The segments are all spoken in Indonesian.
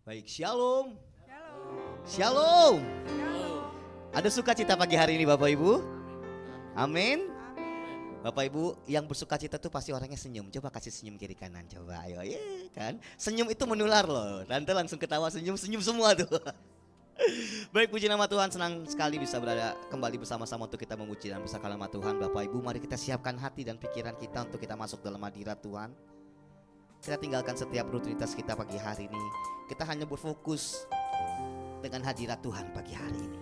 Baik, shalom. Shalom. Shalom. Shalom. Ada sukacita pagi hari ini Bapak Ibu? Amin. Amin. Bapak Ibu yang bersukacita tuh pasti orangnya senyum. Coba kasih senyum kiri kanan coba. Ayo, kan. Senyum itu menular loh. Tante langsung ketawa senyum semua tuh. Baik, puji nama Tuhan, senang sekali bisa berada kembali bersama-sama untuk kita memuji dan bersakrali nama Tuhan. Bapak Ibu, mari kita siapkan hati dan pikiran kita untuk kita masuk dalam hadirat Tuhan. Kita tinggalkan setiap rutinitas kita pagi hari ini. Kita hanya berfokus dengan hadirat Tuhan pagi hari ini.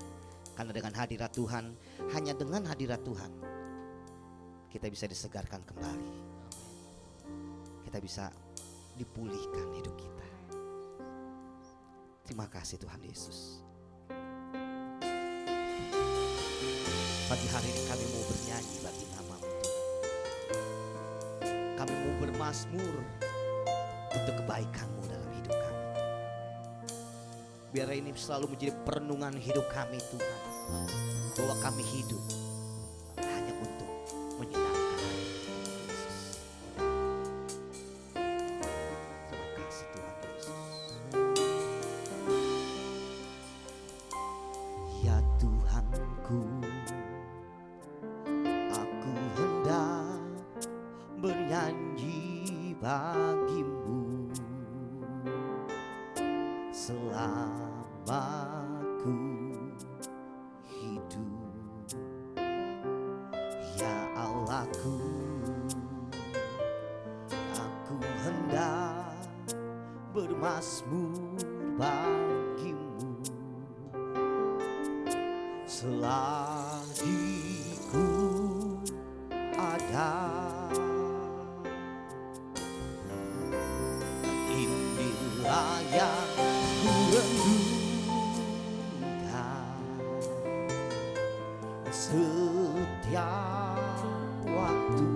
Karena dengan hadirat Tuhan, hanya dengan hadirat Tuhan, kita bisa disegarkan kembali. Kita bisa dipulihkan hidup kita. Terima kasih Tuhan Yesus. Pagi hari ini kami mau bernyanyi bagi nama-Mu Tuhan. Kami mau bermazmur untuk kebaikan-Mu dalam hidup kami. Biar ini selalu menjadi perenungan hidup kami Tuhan, bahwa kami hidup hanya untuk menyenangkan hati Tuhan Yesus. Terima kasih Tuhan Yesus. Ya Tuhanku, aku hendak bernyanyi bagi-Mu selama ku hidup. Ya Allahku, aku hendak bermazmur bagi-Mu selagi ku ada. Inilah yang ku renungkan setiap waktu.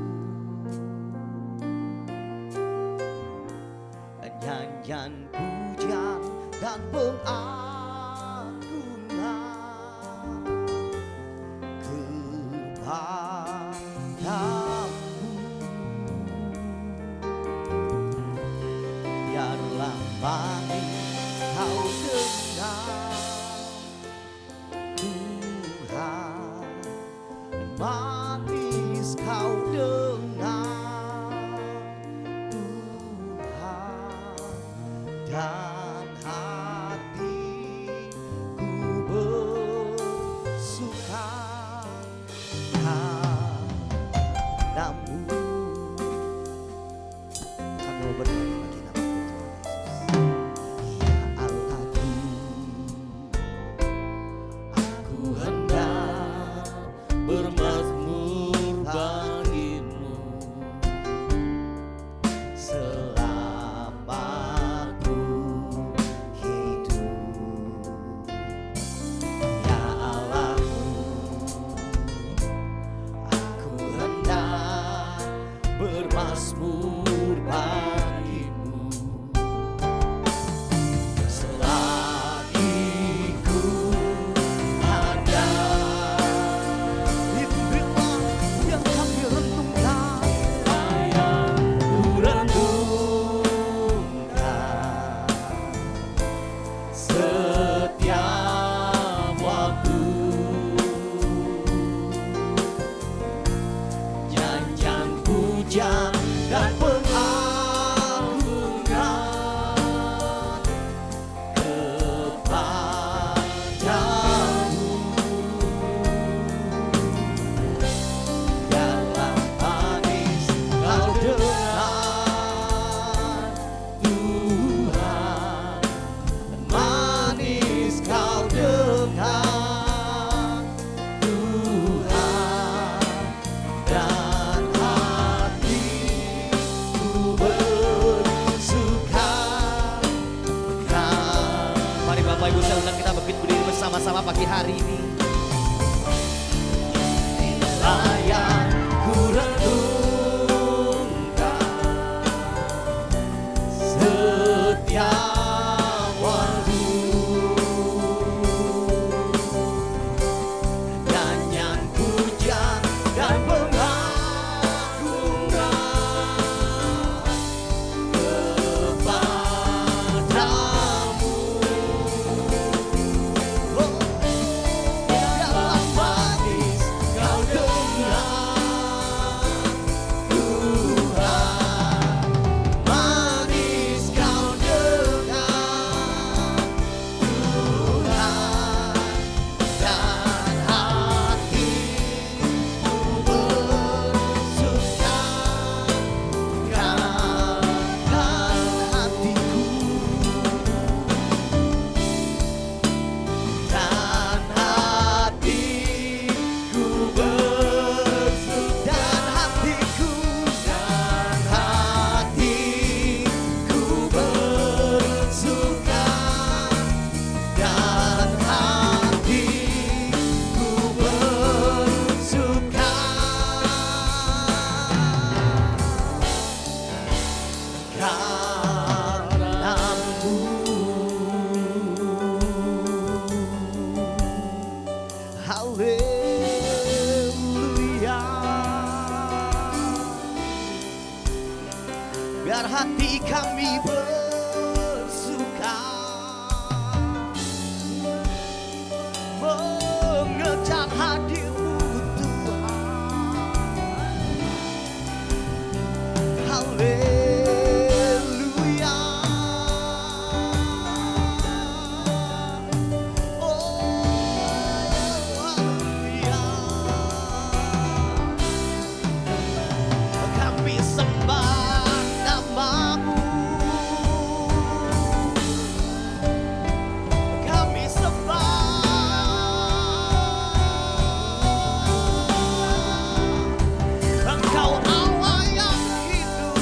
Nyanyian pujian dan pengagungan kepadamu. Biarlah manis kau dengar Tuhan, manis kau dengar Tuhan, dan hatiku bersuka padamu. Kami mau bernyanyi bagi nama-Mu Tuhan Yesus. Ya Allahku, aku hendak bermazmur bagimu selama ku hidup. Ya Allahku, aku hendak bermazmur bagimu selagi ku ada. Itu firman yang kami renungkan, yang ku renungkan setiap waktu. nyanyian pujian dan pengagungan kepadamu. Biarlah manis kau dengar Tuhan, manis kau dengar Tuhan, dan hatiku bersuka. Mari Bapak Ibu saya undang kita berdiri bersama-sama pagi hari ini. Inilah yang ku renungkan setiap waktu. Nyanyian pujian dan pengagungan kepadamu. biar hati kami bersuka mengejar hadir-Mu Tuhan. Haleluya. Oh, haleluya. Kami sembah nama-Mu, kami sembah Engkau Allah yang hidup.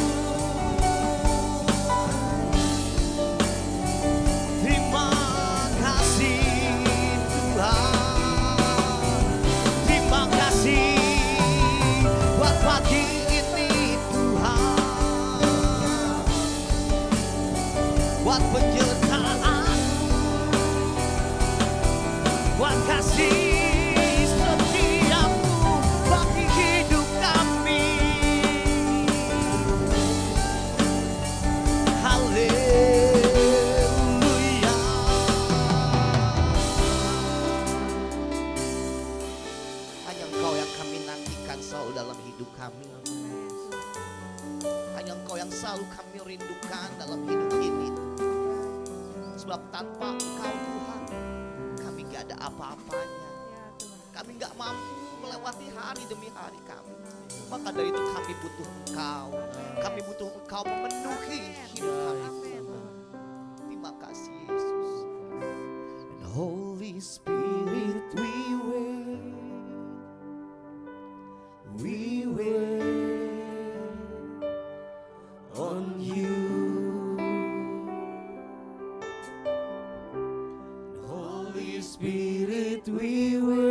Terima kasih Tuhan, terima kasih buat pagi ini Tuhan, buat penyertaan, buat kasih setiamu bagi hidup kami. Haleluya. Hanya Engkau yang kami nantikan selalu dalam hidup kami. Hanya Engkau yang selalu kami rindukan dalam hidup ini. Sebab tanpa Engkau Tuhan, kami gak ada apa-apanya. Kami gak mampu melewati hari demi hari kami. Maka dari itu kami butuh Engkau. Kami butuh Engkau memenuhi hidup kami. Terima kasih Yesus. And Holy Spirit, we wait on you. Holy Spirit, we wait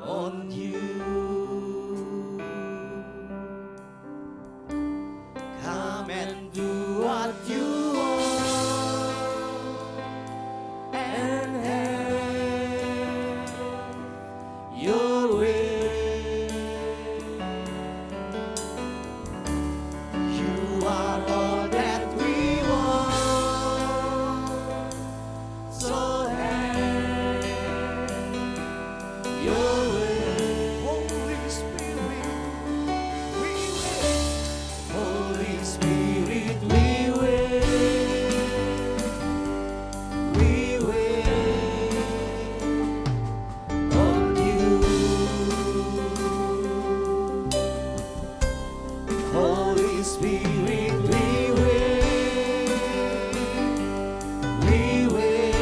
on you. Come and do what you want and have your way. You are all that we want, so have your way. Holy Spirit, we wait. Holy Spirit, we wait. We wait on you. Holy Spirit, we wait. We wait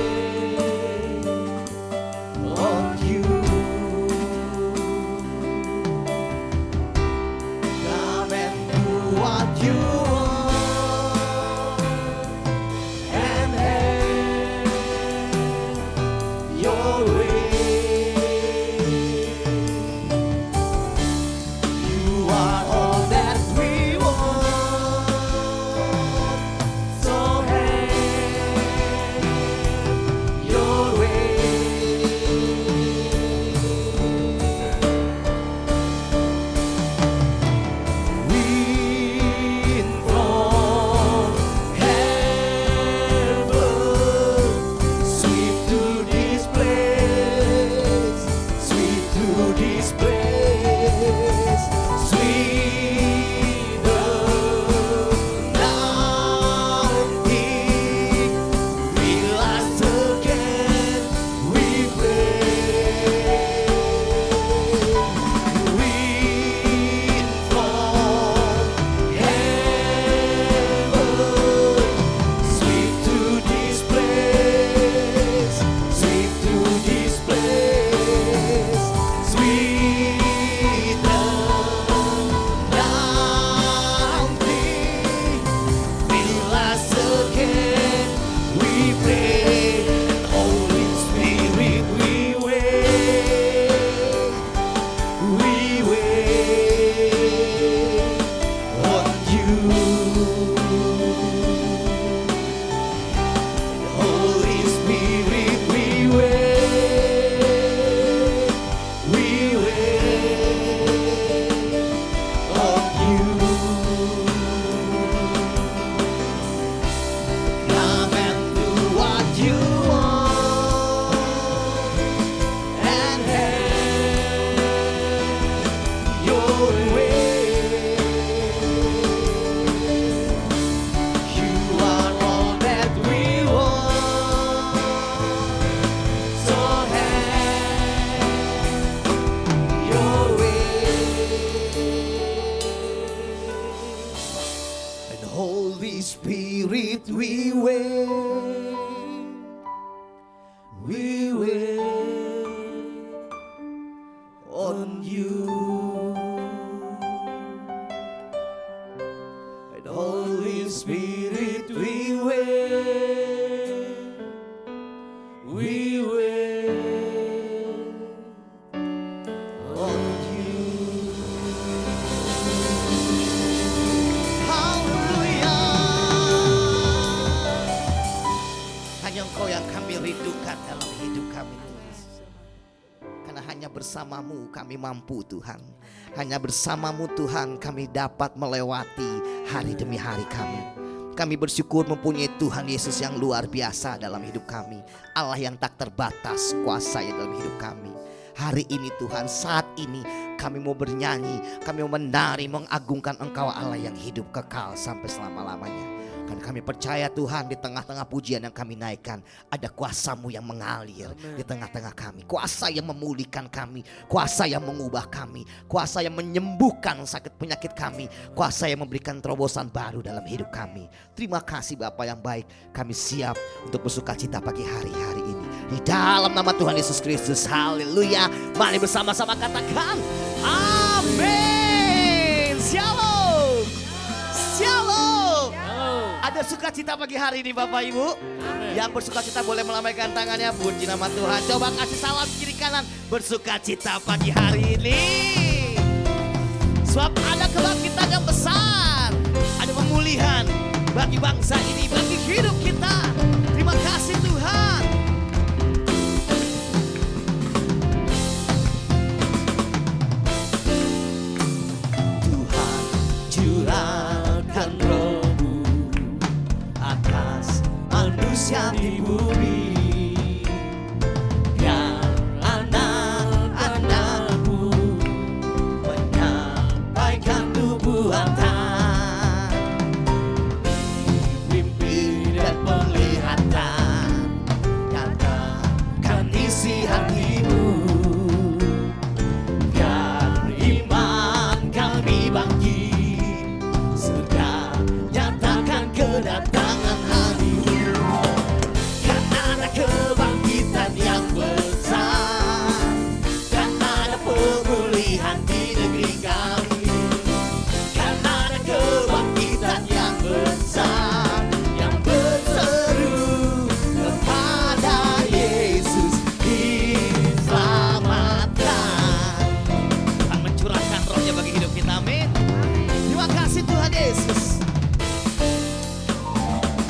on you. Come and do what you want and have your way. You are all that we want, so have your way. Wind from heaven, sweep to this place, sweep to this place, sweeter now it will us again, we pray. Wind from heaven, sweep to this place, sweep to this place, sweeter Spirit, we wait on you. And Holy Spirit, we wait on you. Haleluya. Hanya Engkau yang kami rindukan dalam hidup kami, Tuhan. Karena hanya bersamamu kami mampu, Tuhan. Hanya bersamamu, Tuhan, kami dapat melewati hari demi hari kami. Kami bersyukur mempunyai Tuhan Yesus yang luar biasa dalam hidup kami. Allah yang tak terbatas kuasanya dalam hidup kami. Hari ini Tuhan, saat ini kami mau bernyanyi, kami mau menari, mengagungkan Engkau Allah yang hidup kekal sampai selama-lamanya. Karena kami percaya Tuhan, di tengah-tengah pujian yang kami naikkan, ada kuasa-Mu yang mengalir di tengah-tengah kami. Kuasa yang memulihkan kami, kuasa yang mengubah kami, kuasa yang menyembuhkan sakit penyakit kami, kuasa yang memberikan terobosan baru dalam hidup kami. Terima kasih Bapa yang baik, kami siap untuk bersuka cita pagi hari ini. Di dalam nama Tuhan Yesus Kristus, haleluya. Mari bersama-sama katakan, amin. Shalom. Shalom. Ada sukacita pagi hari ini Bapak Ibu. Yang bersukacita boleh melambaikan tangannya, puji nama Tuhan. Coba kasih salam kiri kanan, bersukacita pagi hari ini. Sebab ada kebangkitan yang besar, ada pemulihan bagi bangsa ini, bagi hidup kita. Terima kasih Tuhan. Tuhan curahkan Roh-Mu atas manusia di bumi, biar anak-anak-Mu menyampaikan nubuatan, mimpi dan penglihatan, nyatakan isi hatimu, biar iman kami bangkit, surga nyatakan kedatangan harimu. Kan ada kebangkitan yang besar, kan ada pemulihan di negeri kami, kan ada kebangkitan yang besar, yang berseru kepada Yesus diselamatkan. Tuhan mencurahkan Roh-Nya bagi hidup kita, amin. Terima kasih Tuhan Yesus.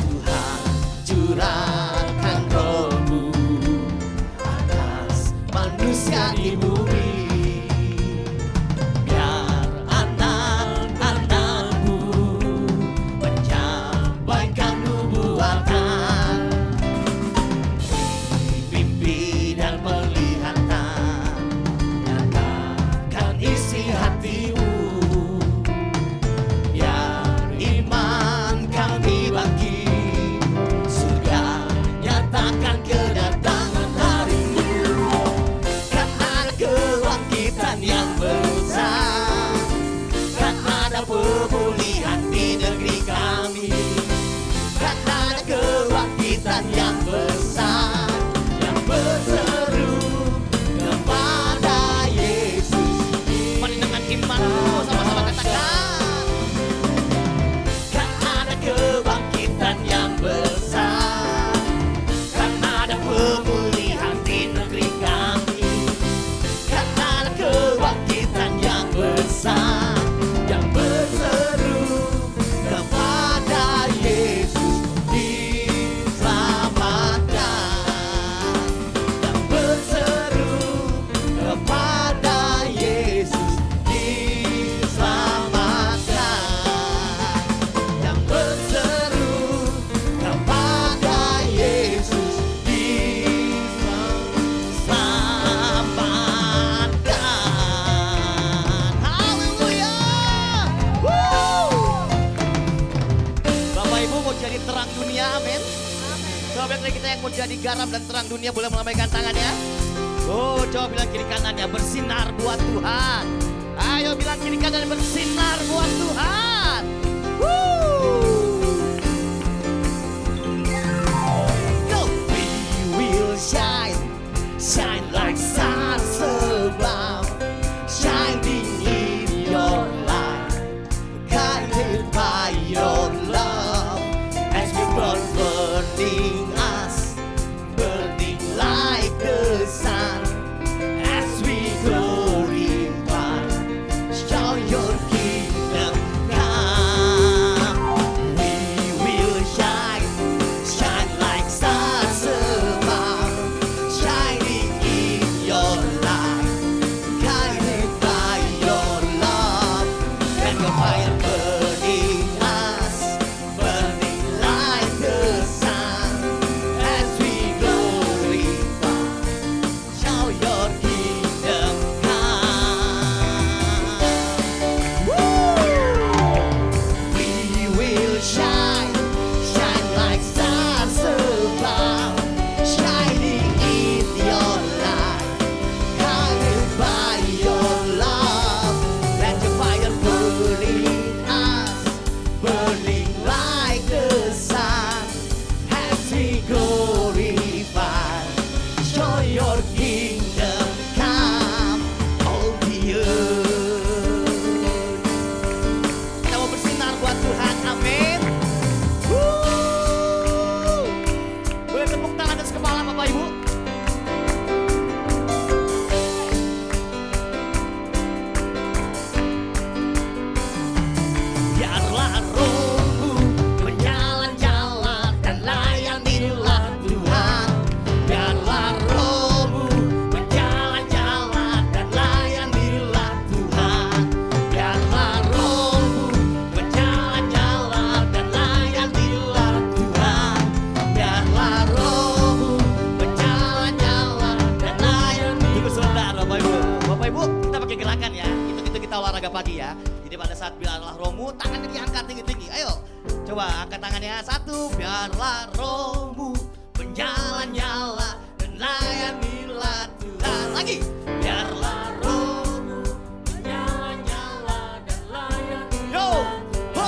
Tuhan curahkan Roh-Mu atas manusia di bumi, biar anak-anak-Mu menyampaikan nubuatan, mimpi dan penglihatan, nyatakan isi hatimu, biar iman kami bangkit, surga nyatakan kedatangan harimu. Kan ada kebangkitan yang besar, kan ada pemulihan di negeri kami, kan ada kebangkitan yang besar, yang berseru kepada Yesus. Mari dengan imanmu sama-sama katakan, kan ada kebangkitan yang besar, kan ada pemulihan di negeri kami, kan ada kebangkitan yang besar, yang berseru kepada Yesus diselamatkan, yang berseru kepada Yesus diselamatkan, yang berseru kepada Yesus diselamatkan. Haleluya. Woo. Bapak Ibu mau jadi terang dunia, amin. Coba lihat kita yang mau jadi garam dan terang dunia boleh melambaikan tangannya. Oh, coba bilang kiri kanannya, bersinar buat Tuhan. Ayo bilang kiri kanan, bersinar buat Tuhan. Woo. kita olahraga pagi ya. Jadi pada saat biarlah rohmu, tangannya diangkat tinggi-tinggi. Ayo, coba angkat tangannya. 1, biarlah rohmu menjalan-nyala dan layanilah Tuhan. Lagi, biarlah rohmu Nyala-nyala dan layani yo, ho,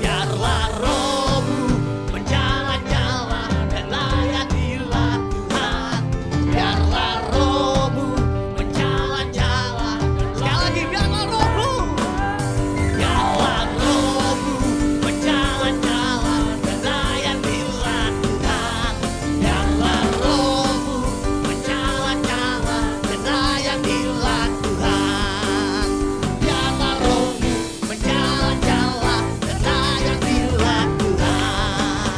biarlah rohmu menjalan-nyala dan layanilah Tuhan. Biarlah rohmu menjalan-nyala. Sekali lagi, biarlah rohmu. Biarlah rohmu menjalan-nyala dan layanilah Tuhan. Biarlah rohmu menjalan-nyala dan layanilah Tuhan. Biarlah rohmu menjalan-nyala dan layanilah Tuhan.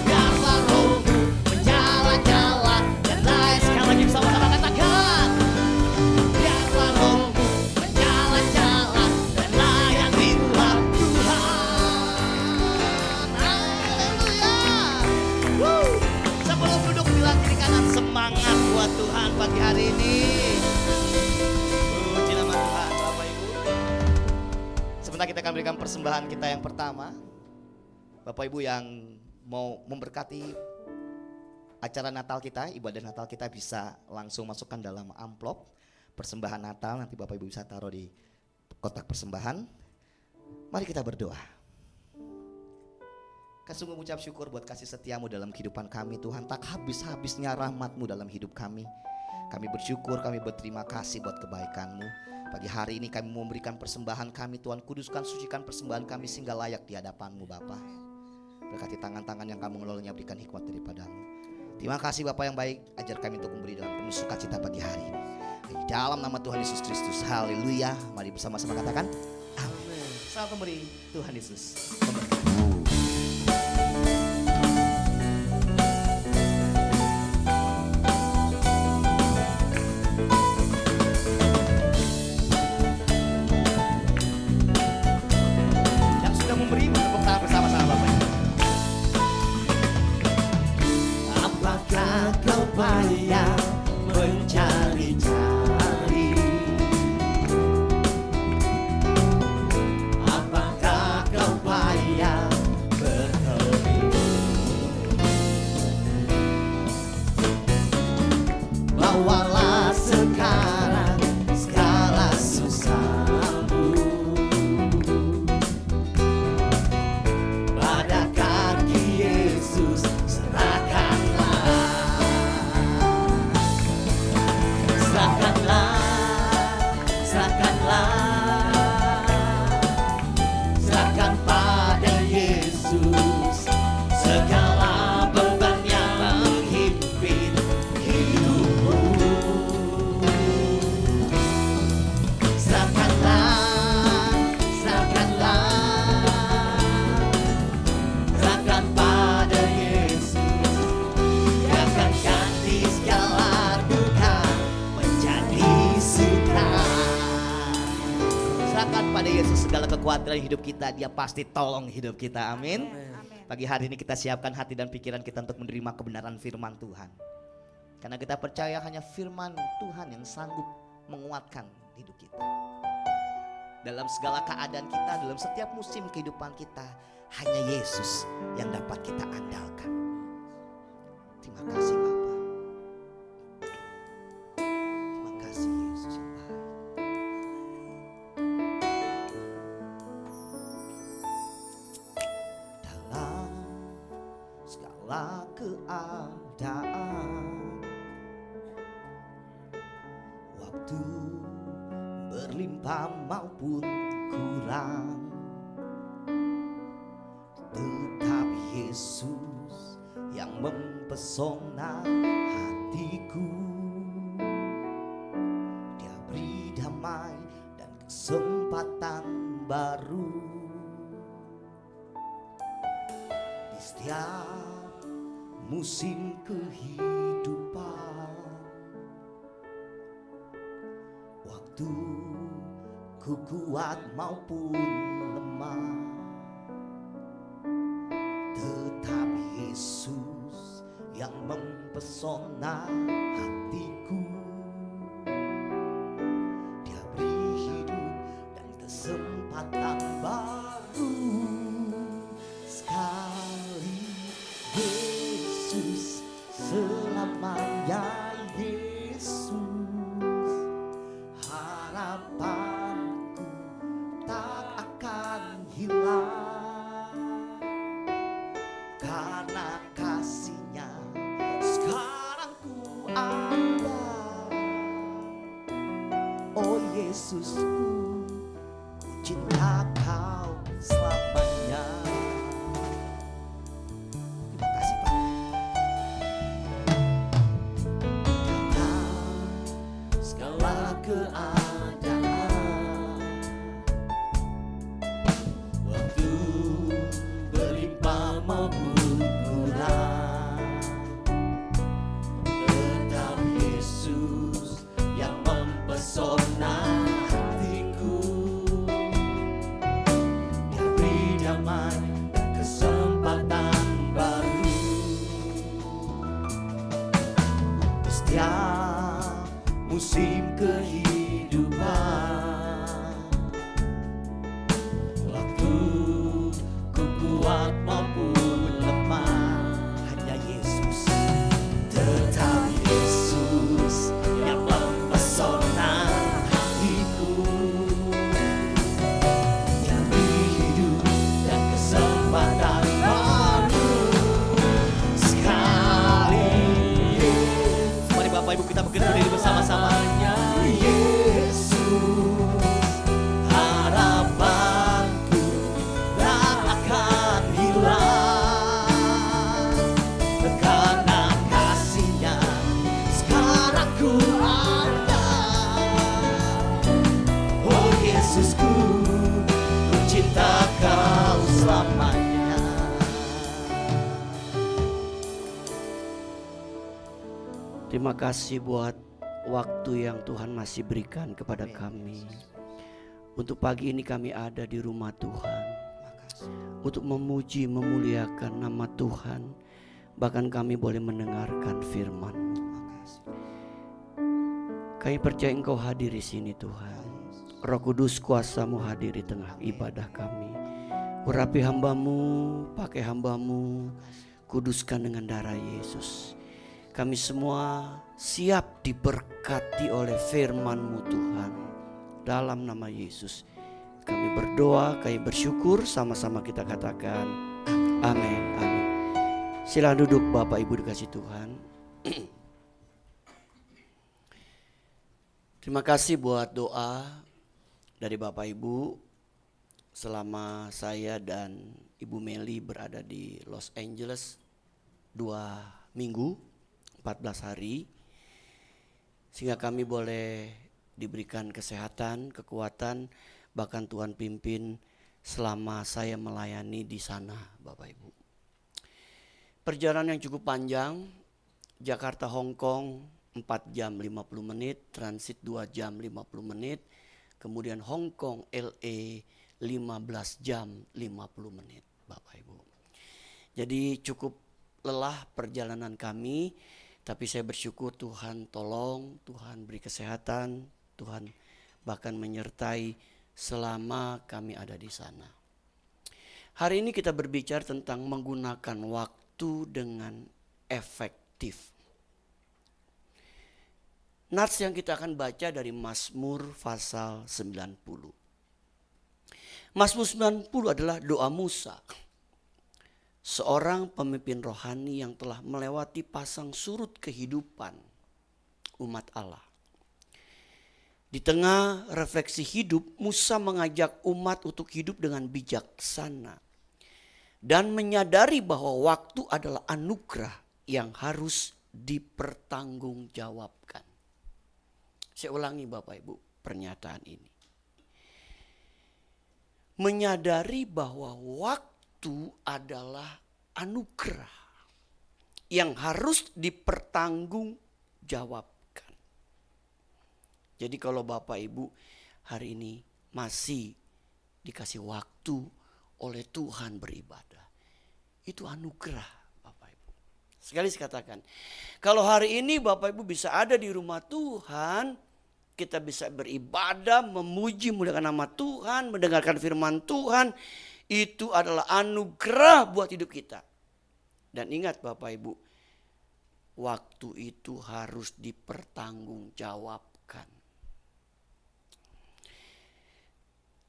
Biarlah rohmu menjalan-nyala dan layan. Sekali lagi bersama-sama katakan. Biarlah rohmu menjalan-nyala dan layanilah Tuhan. Haleluya. Woo. Sebelum duduk bilang kiri kanan, semangat buat Tuhan pagi hari ini. Puji nama Tuhan, Bapak Ibu. Sebentar kita akan berikan persembahan kita yang pertama. Bapak Ibu yang mau memberkati acara Natal kita, ibadah Natal kita, bisa langsung masukkan dalam amplop persembahan Natal. Nanti Bapak Ibu bisa taruh di kotak persembahan. Mari kita berdoa. Kami sungguh mengucap syukur buat kasih setiamu dalam kehidupan kami Tuhan. Tak habis-habisnya rahmatmu dalam hidup kami. Kami bersyukur, kami berterima kasih buat kebaikanmu. Pagi hari ini kami memberikan persembahan kami Tuhan. Kuduskan, sucikan persembahan kami sehingga layak di hadapanmu Bapa. Berkati tangan-tangan yang kamu mengelolanya, berikan hikmat daripadamu. Terima kasih Bapa yang baik. Ajar kami untuk memberi dalam penuh sukacita pagi hari ini. Di dalam nama Tuhan Yesus Kristus. Haleluya. Mari bersama-sama katakan amin. Selamat memberi, Tuhan Yesus memberkati. Yang sudah memberi, bertepuk tangan bersama-sama Bapak Ibu. Apakah kau payah mencari-cari? Apakah kau payah berkeliling? Bawalah sekarang segala susahmu pada kaki Yesus, serahkanlah. Serahkanlah, serahkanlah, serahkan pada Yesus segala beban yang menghimpit hidupmu. Serahkanlah, serahkanlah, serahkan pada Yesus. Dia akan ganti segala duka menjadi suka. Serahkan pada Yesus segala kekhawatiran hidup kita. Dia pasti tolong hidup kita. Amin. Pagi hari ini kita siapkan hati dan pikiran kita untuk menerima kebenaran firman Tuhan. Karena kita percaya hanya firman Tuhan yang sanggup menguatkan hidup kita. Dalam segala keadaan kita, dalam setiap musim kehidupan kita, hanya Yesus yang dapat kita andalkan. Terima kasih Bapa. Terima kasih Yesus yang baik. Dalam segala keadaan, waktu berlimpah maupun kurang, tetap Yesus yang mempesona hatiku. Dia beri damai dan kesempatan baru di setiap musim kehidupan. Waktu ku kuat maupun lemah, tetap Yesus yang mempesona hatiku. Dia beri hidup kesempatan baru sekali. Yesus selamanya, Yesus harapanku tak akan hilang karena kasih-Nya sekarang ku ada. Oh Yesusku, ku cinta Kau selamanya. Terima kasih Pak. Dalam segala keadaan, waktu berlimpah maupun kurang, tetap Yesus yang mempesona hatiku. Dia beri damai dan kesempatan baru di setiap musim kehidupan. Waktu ku kuat maupun lemah, hanya Yesus, tetap Yesus yang mempesona hatiku. Dia beri hidup dan kesempatan baru sekali. Mari Bapak Ibu kita berdiri bersama-sama. Yesus harapanku tak akan hilang karena kasih-Nya sekarang ku ada. Oh Yesusku, ku cinta Kau selamanya. Terima kasih buat waktu yang Tuhan masih berikan kepada kami. Untuk pagi ini kami ada di rumah Tuhan, untuk memuji, memuliakan nama Tuhan. Bahkan kami boleh mendengarkan firman. Kami percaya Engkau hadir di sini Tuhan. Roh Kudus, kuasa-Mu hadir di tengah ibadah kami. Urapi hamba-Mu, pakai hamba-Mu, kuduskan dengan darah Yesus. Kami semua siap diberkati oleh firman-Mu Tuhan. Dalam nama Yesus kami berdoa, kami bersyukur, sama-sama kita katakan amin, amin. Silakan duduk Bapak Ibu dikasih Tuhan. Terima kasih buat doa dari Bapak Ibu selama saya dan Ibu Meli berada di Los Angeles 2 minggu 14 hari, sehingga kami boleh diberikan kesehatan, kekuatan, bahkan Tuhan pimpin selama saya melayani di sana Bapak Ibu. Perjalanan yang cukup panjang, Jakarta Hong Kong 4 jam 50 menit, transit 2 jam 50 menit, kemudian Hong Kong LA 15 jam 50 menit Bapak Ibu. Jadi cukup lelah perjalanan kami, tapi saya bersyukur Tuhan tolong, Tuhan beri kesehatan, Tuhan bahkan menyertai selama kami ada di sana. Hari ini kita berbicara tentang menggunakan waktu dengan efektif. Nats yang kita akan baca dari Mazmur pasal 90. Mazmur 90 adalah doa Musa, seorang pemimpin rohani yang telah melewati pasang surut kehidupan umat Allah. Di tengah refleksi hidup, Musa mengajak umat untuk hidup dengan bijaksana dan menyadari bahwa waktu adalah anugerah yang harus dipertanggungjawabkan. Saya ulangi Bapak Ibu pernyataan ini. Menyadari bahwa waktu adalah anugerah yang harus dipertanggungjawabkan. Jadi kalau Bapak Ibu hari ini masih dikasih waktu oleh Tuhan beribadah, itu anugerah Bapak Ibu. Sekali saya katakan, kalau hari ini Bapak Ibu bisa ada di rumah Tuhan, kita bisa beribadah, memuji, memuliakan nama Tuhan, mendengarkan firman Tuhan, itu adalah anugerah buat hidup kita. Dan ingat Bapak Ibu, waktu itu harus dipertanggungjawabkan.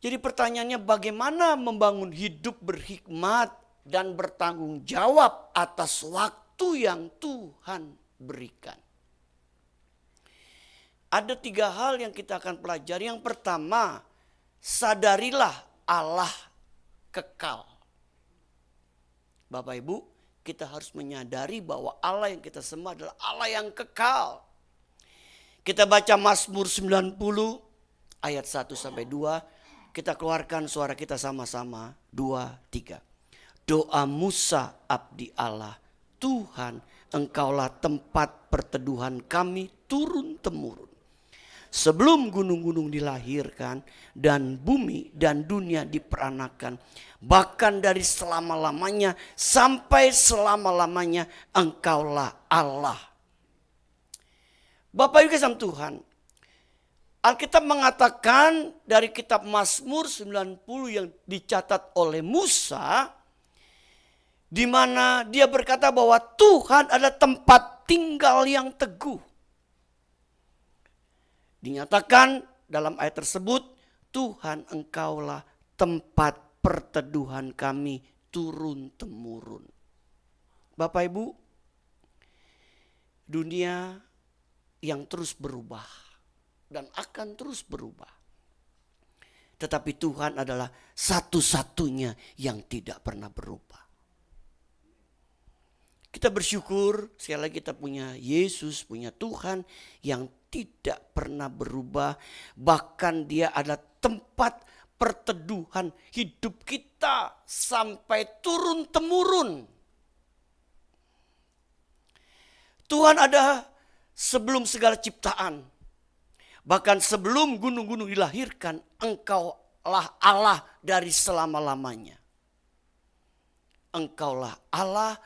Jadi pertanyaannya, bagaimana membangun hidup berhikmat dan bertanggung jawab atas waktu yang Tuhan berikan? Ada 3 hal yang kita akan pelajari. Yang pertama, sadarilah Allah kekal. Bapak Ibu, kita harus menyadari bahwa Allah yang kita sembah adalah Allah yang kekal. Kita baca Mazmur 90 ayat 1 sampai 2. Kita keluarkan suara kita sama-sama. 2, 3. Doa Musa abdi Allah, Tuhan, Engkaulah tempat perteduhan kami turun-temurun. Sebelum gunung-gunung dilahirkan dan bumi dan dunia diperanakan, bahkan dari selama-lamanya sampai selama-lamanya Engkaulah Allah. Bapak Ibu kasih Tuhan, Alkitab mengatakan dari kitab Mazmur 90 yang dicatat oleh Musa, di mana dia berkata bahwa Tuhan adalah tempat tinggal yang teguh. Dinyatakan dalam ayat tersebut, Tuhan Engkaulah tempat perteduhan kami turun-temurun. Bapak Ibu, dunia yang terus berubah dan akan terus berubah. Tetapi Tuhan adalah satu-satunya yang tidak pernah berubah. Kita bersyukur sekali lagi kita punya Yesus, punya Tuhan yang tidak pernah berubah. Bahkan dia adalah tempat perteduhan hidup kita sampai turun-temurun. Tuhan ada sebelum segala ciptaan. Bahkan sebelum gunung-gunung dilahirkan, Engkaulah Allah dari selama-lamanya. Engkaulah Allah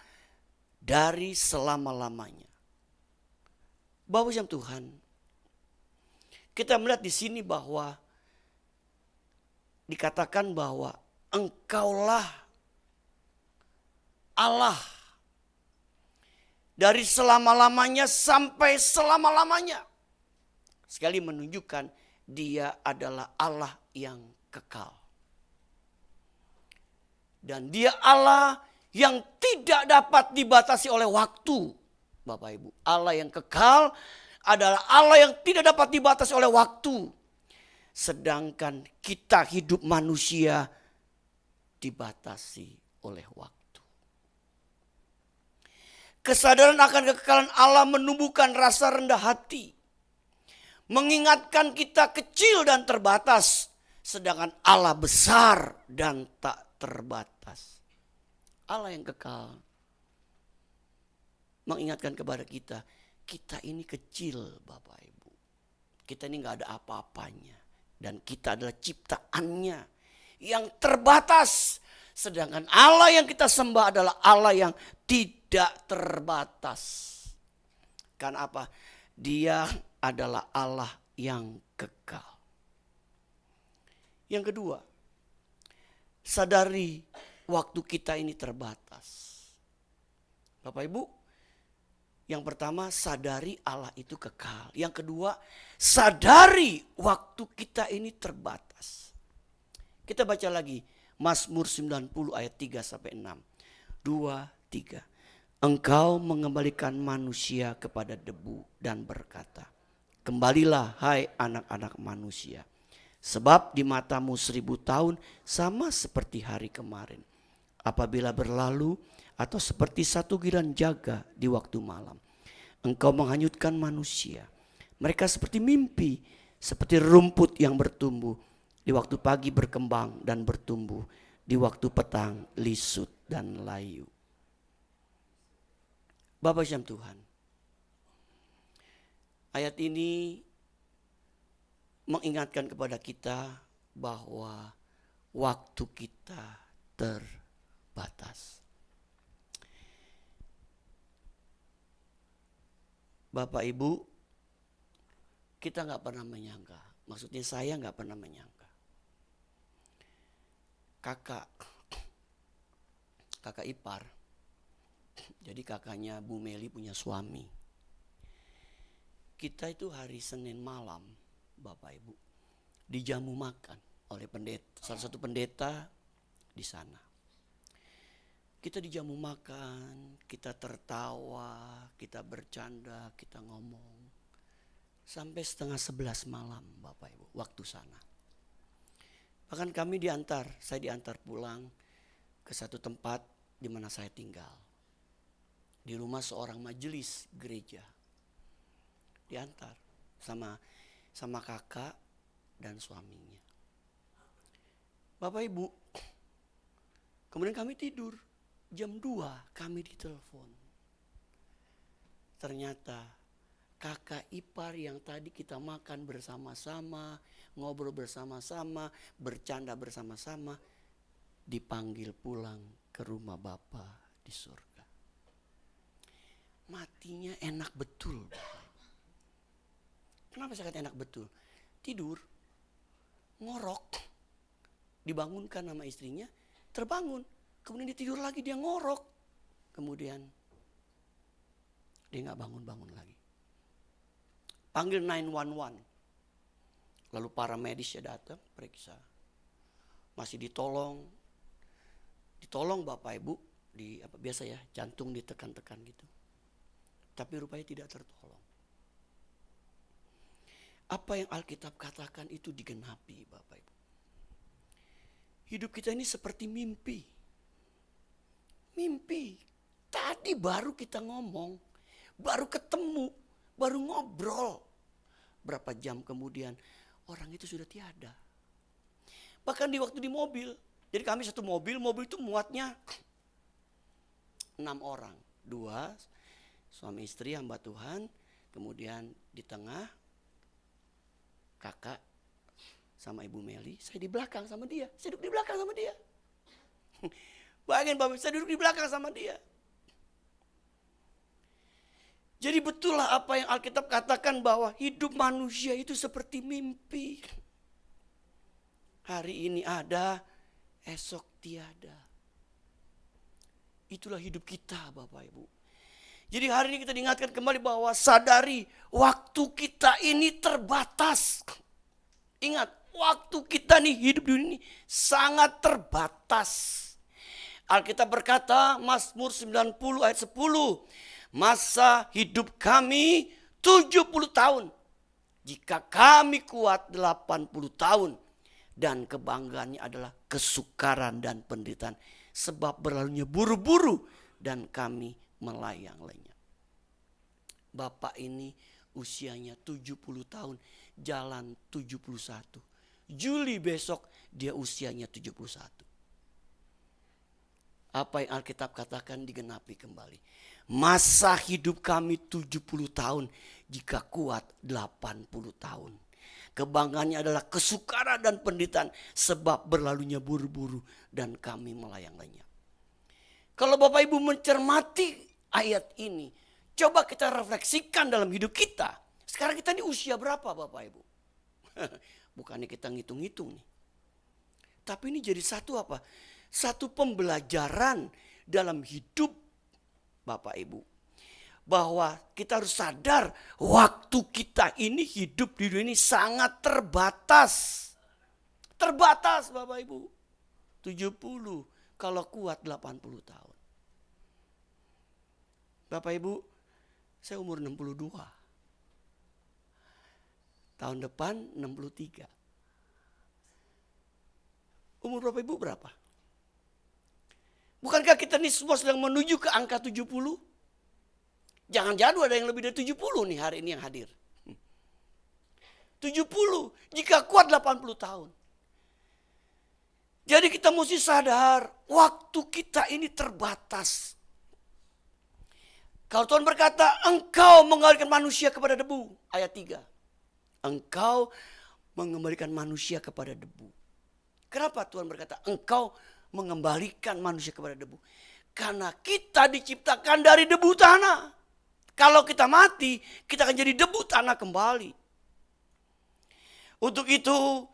dari selama-lamanya. Bapak Ibu Tuhan, kita melihat di sini bahwa dikatakan bahwa Engkaulah Allah dari selama-lamanya sampai selama-lamanya. Sekali menunjukkan dia adalah Allah yang kekal. Dan dia Allah yang tidak dapat dibatasi oleh waktu. Bapak Ibu, Allah yang kekal adalah Allah yang tidak dapat dibatasi oleh waktu. Sedangkan kita hidup manusia dibatasi oleh waktu. Kesadaran akan kekekalan Allah menumbuhkan rasa rendah hati. Mengingatkan kita kecil dan terbatas. Sedangkan Allah besar dan tak terbatas. Allah yang kekal mengingatkan kepada kita, kita ini kecil Bapak Ibu. Kita ini gak ada apa-apanya. Dan kita adalah ciptaannya yang terbatas. Sedangkan Allah yang kita sembah adalah Allah yang tidak terbatas. Karena apa? Dia adalah Allah yang kekal. Yang kedua, sadari waktu kita ini terbatas. Bapak Ibu, yang pertama sadari Allah itu kekal. Yang kedua, sadari waktu kita ini terbatas. Kita baca lagi Mazmur 90 ayat 3 sampai 6. 2, 3. Engkau mengembalikan manusia kepada debu dan berkata, kembalilah hai anak-anak manusia. Sebab di matamu 1000 tahun sama seperti hari kemarin. Apabila berlalu atau seperti satu giran jaga di waktu malam. Engkau menghanyutkan manusia. Mereka seperti mimpi, seperti rumput yang bertumbuh. Di waktu pagi berkembang dan bertumbuh. Di waktu petang lisut dan layu. Bapak Syam Tuhan. Ayat ini mengingatkan kepada kita bahwa waktu kita terbatas. Bapak Ibu, kita nggak pernah menyangka. Maksudnya saya nggak pernah menyangka. Kakak ipar. Jadi kakaknya Bu Meli punya suami. Kita itu hari Senin malam, Bapak Ibu, dijamu makan oleh pendeta, salah satu pendeta di sana. Kita dijamu makan, kita tertawa, kita bercanda, kita ngomong. Sampai 10:30 malam, Bapak Ibu, waktu sana. Bahkan saya diantar pulang ke satu tempat di mana saya tinggal. Di rumah seorang majelis gereja. Diantar sama kakak dan suaminya. Bapak Ibu, kemudian kami tidur. Jam 2 kami ditelepon. Ternyata kakak ipar yang tadi kita makan bersama-sama, ngobrol bersama-sama, bercanda bersama-sama, dipanggil pulang ke rumah Bapa di surga. Matinya enak betul. Kenapa saya kata enak betul? Tidur, ngorok, dibangunkan sama istrinya, terbangun. Kemudian dia tidur lagi, dia ngorok. Kemudian dia gak bangun-bangun lagi. Panggil 911. Lalu para medisnya datang, periksa. Masih ditolong Bapak Ibu. Biasa ya, jantung ditekan-tekan gitu. Tapi rupanya tidak tertolong. Apa yang Alkitab katakan itu digenapi, Bapak Ibu. Hidup kita ini seperti mimpi. Mimpi. Tadi baru kita ngomong, baru ketemu, baru ngobrol. Berapa jam kemudian orang itu sudah tiada. Bahkan di waktu di mobil. Jadi kami satu mobil itu muatnya 6 orang. 2 suami istri hamba Tuhan. Kemudian di tengah kakak sama Ibu Meli. Saya di belakang sama dia. Saya duduk di belakang sama dia. Bayangin Bapak, saya duduk di belakang sama dia. Jadi betul lah apa yang Alkitab katakan bahwa hidup manusia itu seperti mimpi. Hari ini ada, esok tiada. Itulah hidup kita Bapak Ibu. Jadi hari ini kita diingatkan kembali bahwa sadari waktu kita ini terbatas. Ingat, waktu kita nih hidup di dunia ini sangat terbatas. Alkitab berkata, Mazmur 90 ayat 10. Masa hidup kami 70 tahun. Jika kami kuat 80 tahun. Dan kebanggaannya adalah kesukaran dan penderitaan. Sebab berlalunya buru-buru dan kami melayang lenyap. Bapak ini usianya 70 tahun. Jalan 71. Juli besok dia usianya 71. Apa yang Alkitab katakan digenapi kembali. Masa hidup kami 70 tahun, jika kuat 80 tahun. Kebanggaannya adalah kesukaran dan penderitaan, sebab berlalunya buru-buru dan kami melayang lenyap. Kalau Bapak Ibu mencermati ayat ini, coba kita refleksikan dalam hidup kita. Sekarang kita ini usia berapa Bapak Ibu? Bukannya kita ngitung-ngitung nih. Tapi ini jadi satu apa? Satu pembelajaran dalam hidup Bapak Ibu. Bahwa kita harus sadar waktu kita ini hidup di dunia ini sangat terbatas. Terbatas Bapak Ibu. 70 kalau kuat 80 tahun. Bapak Ibu, saya umur 62. Tahun depan 63. Umur Bapak Ibu berapa? Bukankah kita ini semua sedang menuju ke angka 70? Jangan-jangan ada yang lebih dari 70 nih hari ini yang hadir. 70, jika kuat 80 tahun. Jadi kita mesti sadar, waktu kita ini terbatas. Kalau Tuhan berkata, engkau mengembalikan manusia kepada debu. Ayat 3. Engkau mengembalikan manusia kepada debu. Kenapa Tuhan berkata, engkau mengembalikan manusia kepada debu? Karena kita diciptakan dari debu tanah. Kalau kita mati, kita akan jadi debu tanah kembali. Untuk itu,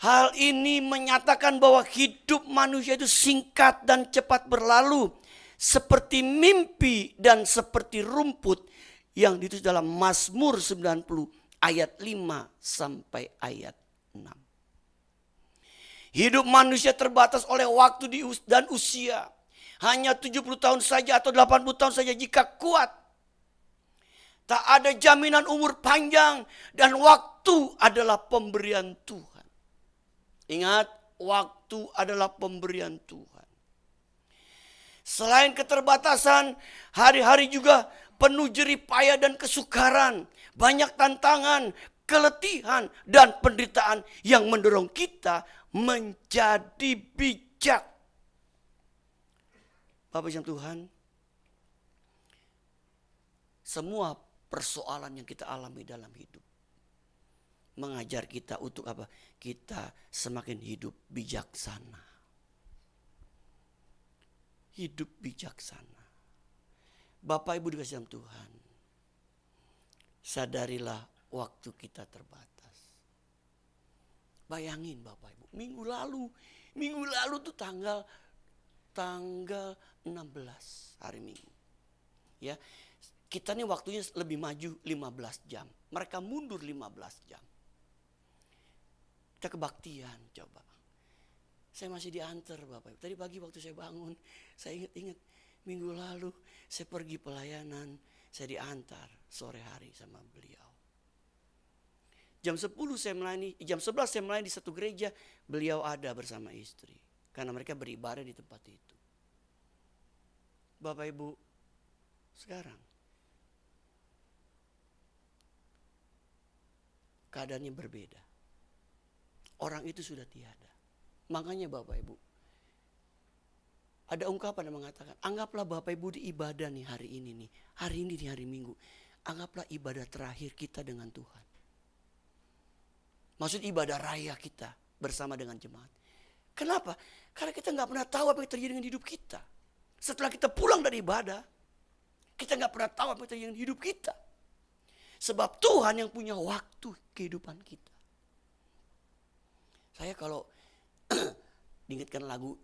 hal ini menyatakan bahwa hidup manusia itu singkat dan cepat berlalu. Seperti mimpi dan seperti rumput yang ditulis dalam Mazmur 90 ayat 5 sampai ayat 6. Hidup manusia terbatas oleh waktu dan usia. Hanya 70 tahun saja atau 80 tahun saja jika kuat. Tak ada jaminan umur panjang dan waktu adalah pemberian Tuhan. Ingat, waktu adalah pemberian Tuhan. Selain keterbatasan, hari-hari juga penuh jerih payah dan kesukaran. Banyak tantangan, keletihan, dan penderitaan yang mendorong kita menjadi bijak. Bapak Ibu Tuhan, semua persoalan yang kita alami dalam hidup mengajar kita untuk apa? Kita semakin hidup bijaksana. Hidup bijaksana. Bapak Ibu dikasih dalam Tuhan, sadarilah waktu kita terbatas. Bayangin Bapak Ibu, minggu lalu tuh tanggal 16 hari Minggu. Ya, kita nih waktunya lebih maju 15 jam. Mereka mundur 15 jam. Kita kebaktian coba. Saya masih diantar Bapak Ibu. Tadi pagi waktu saya bangun, saya ingat minggu lalu saya pergi pelayanan, saya diantar sore hari sama beliau. Jam 10 saya melayani, jam 11 saya melayani di satu gereja, beliau ada bersama istri. Karena mereka beribadah di tempat itu. Bapak Ibu, sekarang keadaannya berbeda. Orang itu sudah tiada. Makanya Bapak Ibu, ada ungkapan yang mengatakan, anggaplah Bapak Ibu di ibadah nih hari ini nih. Hari ini di hari Minggu. Anggaplah ibadah terakhir kita dengan Tuhan. Maksud ibadah raya kita bersama dengan jemaat. Kenapa? Karena kita nggak pernah tahu apa yang terjadi dengan hidup kita. Setelah kita pulang dari ibadah, kita nggak pernah tahu apa yang terjadi dengan hidup kita. Sebab Tuhan yang punya waktu kehidupan kita. Saya kalau diingatkan lagu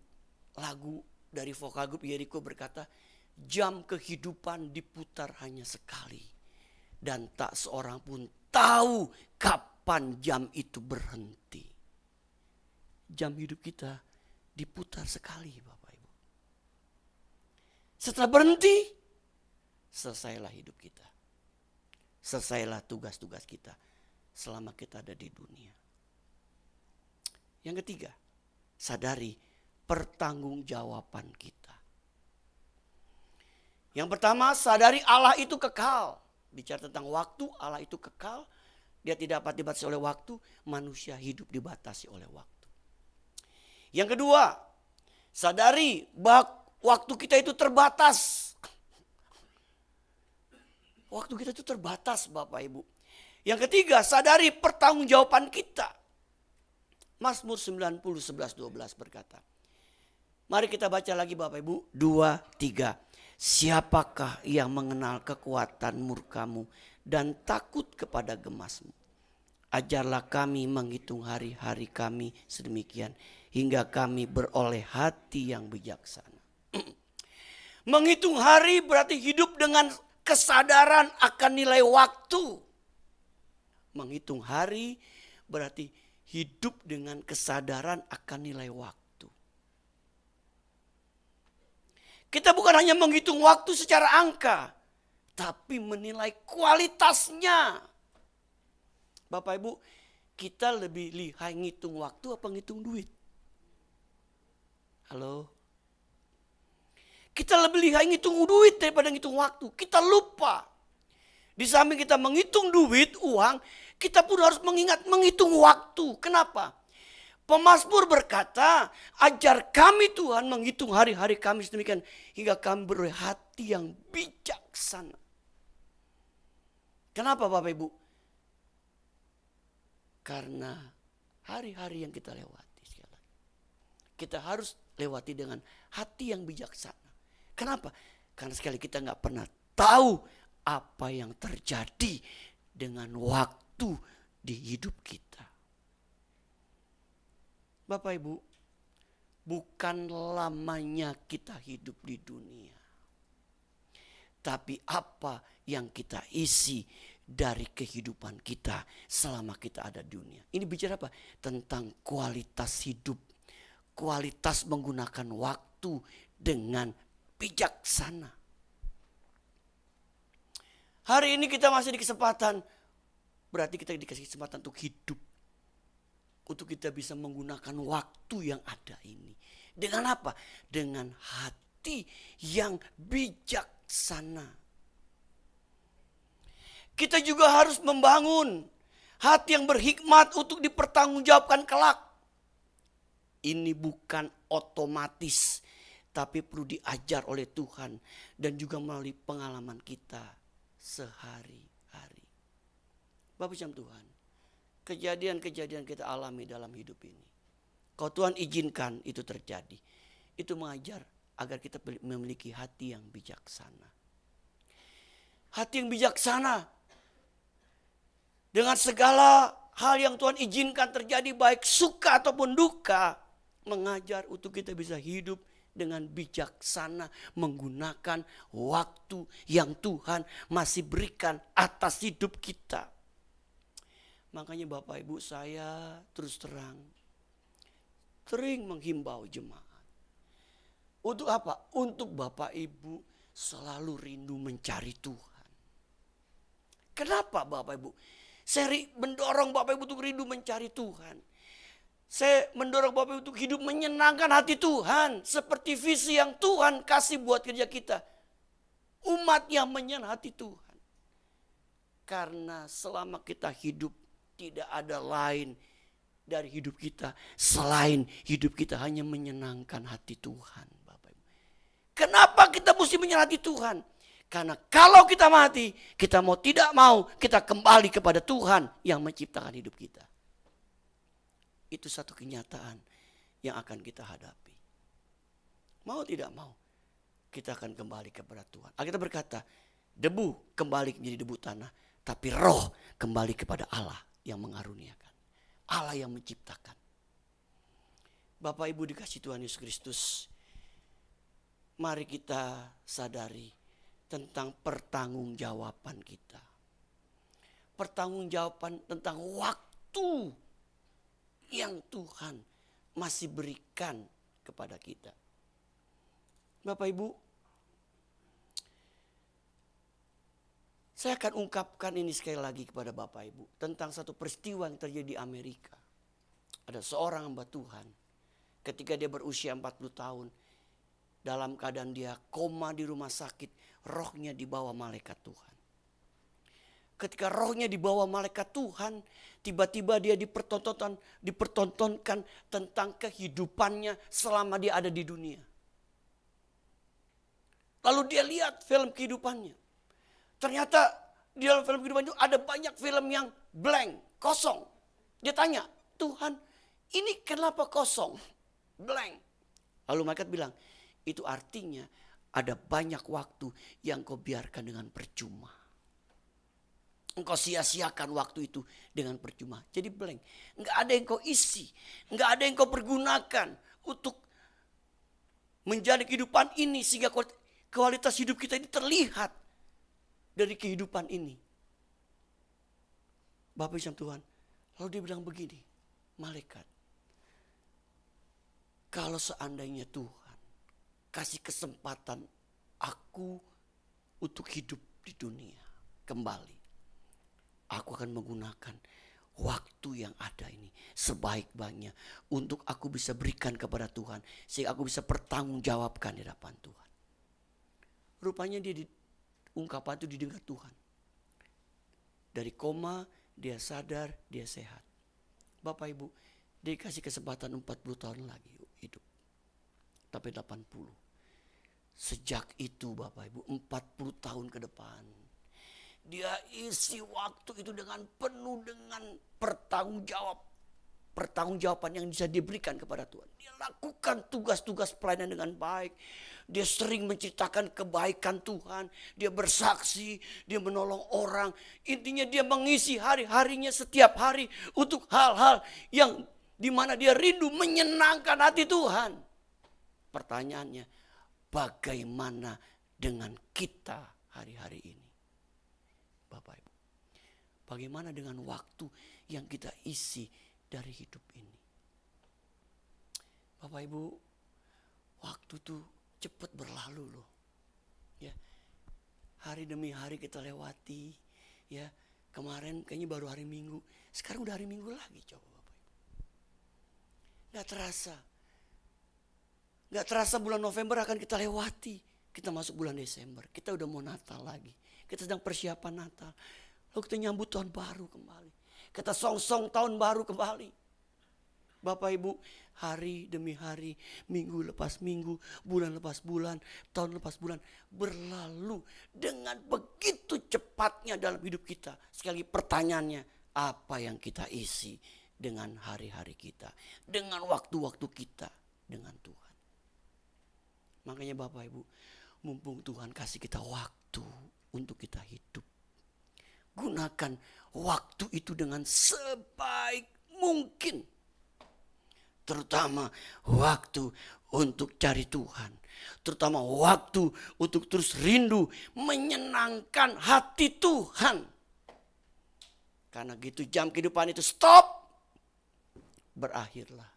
dari vokal grup Yeriko berkata, jam kehidupan diputar hanya sekali. Dan tak seorang pun tahu kapan jam itu berhenti. Jam hidup kita diputar sekali Bapak Ibu. Setelah berhenti, selesailah hidup kita. Selesailah tugas-tugas kita selama kita ada di dunia. Yang ketiga, sadari pertanggungjawaban kita. Yang pertama, sadari Allah itu kekal. Bicara tentang waktu, Allah itu kekal. Dia tidak dapat dibatasi oleh waktu, manusia hidup dibatasi oleh waktu. Yang kedua, sadari bahwa waktu kita itu terbatas. Waktu kita itu terbatas Bapak Ibu. Yang ketiga, sadari pertanggungjawaban kita. Mazmur 90, 11, 12 berkata. Mari kita baca lagi Bapak Ibu. 2, 3. Siapakah yang mengenal kekuatan murkamu dan takut kepada gemasmu? Ajarlah kami menghitung hari-hari kami sedemikian. Hingga kami beroleh hati yang bijaksana. Menghitung hari berarti hidup dengan kesadaran akan nilai waktu. Menghitung hari berarti hidup dengan kesadaran akan nilai waktu. Kita bukan hanya menghitung waktu secara angka, tapi menilai kualitasnya. Bapak Ibu, kita lebih lihai ngitung waktu apa ngitung duit? Halo? Kita lebih lihai ngitung duit daripada ngitung waktu. Kita lupa. Di samping kita menghitung duit, uang, kita pun harus menghitung waktu. Kenapa? Pemazmur berkata, ajar kami Tuhan menghitung hari-hari kami sedemikian. Hingga kami beroleh hati yang bijaksana. Kenapa Bapak Ibu? Karena hari-hari yang kita lewati. Kita harus lewati dengan hati yang bijaksana. Kenapa? Karena sekali kita nggak pernah tahu apa yang terjadi dengan waktu di hidup kita. Bapak Ibu, bukan lamanya kita hidup di dunia, tapi apa yang kita isi dari kehidupan kita selama kita ada di dunia. Ini bicara apa? Tentang kualitas hidup, kualitas menggunakan waktu dengan bijaksana. Hari ini kita masih di kesempatan, berarti kita dikasih kesempatan untuk hidup. Untuk kita bisa menggunakan waktu yang ada ini. Dengan apa? Dengan hati yang bijaksana. Kita juga harus membangun hati yang berhikmat untuk dipertanggungjawabkan kelak. Ini bukan otomatis, tapi perlu diajar oleh Tuhan dan juga melalui pengalaman kita sehari-hari. Bapak Ibu Tuhan, kejadian-kejadian kita alami dalam hidup ini, kalau Tuhan izinkan itu terjadi, itu mengajar agar kita memiliki hati yang bijaksana. Hati yang bijaksana dengan segala hal yang Tuhan izinkan terjadi, baik suka ataupun duka, mengajar untuk kita bisa hidup dengan bijaksana, menggunakan waktu yang Tuhan masih berikan atas hidup kita. Makanya Bapak Ibu, saya terus terang sering menghimbau jemaat. Untuk apa? Untuk Bapak Ibu selalu rindu mencari Tuhan. Kenapa Bapak Ibu? Saya mendorong Bapak Ibu untuk rindu mencari Tuhan. Saya mendorong Bapak Ibu untuk hidup menyenangkan hati Tuhan. Seperti visi yang Tuhan kasih buat kerja kita. Umat yang menyenangkan hati Tuhan. Karena selama kita hidup, tidak ada lain dari hidup kita selain hidup kita hanya menyenangkan hati Tuhan, Bapak Ibu. Kenapa kita mesti menyenangkan hati Tuhan? Karena kalau kita mati, kita mau tidak mau, kita kembali kepada Tuhan yang menciptakan hidup kita. Itu satu kenyataan yang akan kita hadapi. Mau tidak mau, kita akan kembali kepada Tuhan. Alkitab berkata, debu kembali menjadi debu tanah, tapi roh kembali kepada Allah yang mengaruniakan, Allah yang menciptakan. Bapak Ibu dikasih Tuhan Yesus Kristus, mari kita sadari tentang pertanggungjawaban kita. Pertanggungjawaban tentang waktu yang Tuhan masih berikan kepada kita. Bapak Ibu, saya akan ungkapkan ini sekali lagi kepada Bapak Ibu tentang satu peristiwa yang terjadi di Amerika. Ada seorang hamba Tuhan ketika dia berusia 40 tahun, dalam keadaan dia koma di rumah sakit, rohnya dibawa malaikat Tuhan. Ketika rohnya dibawa malaikat Tuhan, tiba-tiba dia dipertontonkan tentang kehidupannya selama dia ada di dunia. Lalu dia lihat film kehidupannya. Ternyata di dalam film kehidupan itu ada banyak film yang blank, kosong. Dia tanya, Tuhan ini kenapa kosong, blank? Lalu malaikat bilang, itu artinya ada banyak waktu yang kau biarkan dengan percuma. Engkau sia-siakan waktu itu dengan percuma. Jadi blank. Enggak ada yang kau isi. Enggak ada yang kau pergunakan untuk menjalani kehidupan ini. Sehingga kualitas hidup kita ini terlihat dari kehidupan ini. Bapak Ibu Tuhan. Lalu dia bilang begini. Malaikat. Kalau seandainya Tuhan kasih kesempatan aku untuk hidup di dunia kembali. Aku akan menggunakan waktu yang ada ini sebaik-baiknya untuk aku bisa berikan kepada Tuhan. Sehingga aku bisa pertanggungjawabkan di hadapan Tuhan. Rupanya ungkapan itu didengar Tuhan. Dari koma dia sadar, dia sehat. Bapak Ibu, dia dikasih kesempatan 40 tahun lagi hidup. Tapi 80. Sejak itu Bapak Ibu 40 tahun ke depan. Dia isi waktu itu dengan penuh dengan bertanggung jawab. pertanggungjawaban yang bisa diberikan kepada Tuhan. Dia lakukan tugas-tugas pelayanan dengan baik. Dia sering menceritakan kebaikan Tuhan. Dia bersaksi, dia menolong orang. Intinya dia mengisi hari-harinya setiap hari untuk hal-hal yang dimana dia rindu menyenangkan hati Tuhan. Pertanyaannya, bagaimana dengan kita hari-hari ini? Bapak Ibu, bagaimana dengan waktu yang kita isi dari hidup ini? Bapak Ibu, waktu tuh cepat berlalu loh. Ya. Hari demi hari kita lewati, ya. Kemarin kayaknya baru hari Minggu, sekarang udah hari Minggu lagi, coba Bapak Ibu. Gak terasa. Gak terasa bulan November akan kita lewati. Kita masuk bulan Desember, kita udah mau Natal lagi. Kita sedang persiapan Natal. Lalu kita nyambut tahun baru kembali. Kita song-song tahun baru kembali. Bapak Ibu, hari demi hari, minggu lepas minggu, bulan lepas bulan, tahun lepas bulan berlalu dengan begitu cepatnya dalam hidup kita. Sekali pertanyaannya, apa yang kita isi dengan hari-hari kita, dengan waktu-waktu kita dengan Tuhan? Makanya Bapak Ibu, mumpung Tuhan kasih kita waktu untuk kita hidup, gunakan waktu itu dengan sebaik mungkin. Terutama waktu untuk cari Tuhan. Terutama waktu untuk terus rindu menyenangkan hati Tuhan. Karena gitu jam kehidupan itu stop. Berakhirlah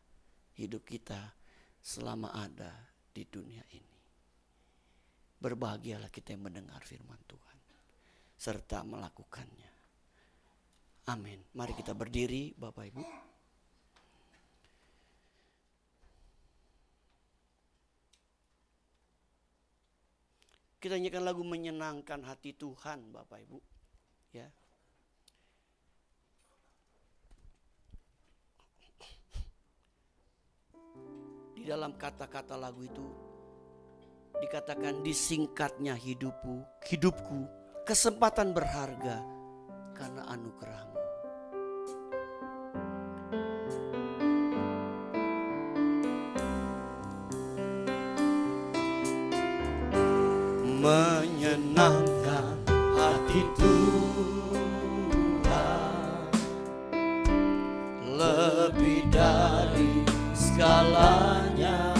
hidup kita selama ada di dunia ini. Berbahagialah kita yang mendengar firman Tuhan serta melakukannya. Amin. Mari kita berdiri Bapak Ibu. Kita nyanyikan lagu menyenangkan hati Tuhan Bapak Ibu. Ya. Di dalam kata-kata lagu itu dikatakan disingkatnya hidupku, kesempatan berharga karena anugerah-Mu. Menyenangkan hati Tuhan lebih dari segalanya.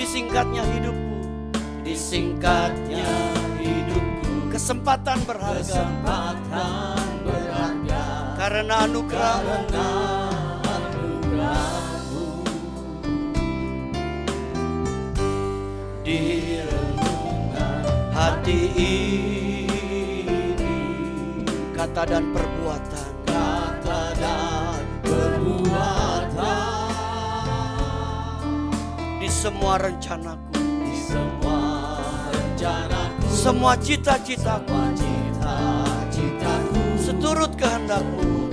Disingkatnya hidupku, kesempatan berharga karena anugerah-Mu. Di renungan hati ini, kata dan perbuatan, di semua rencanaku, semua cita-citaku, seturut kehendak-Mu.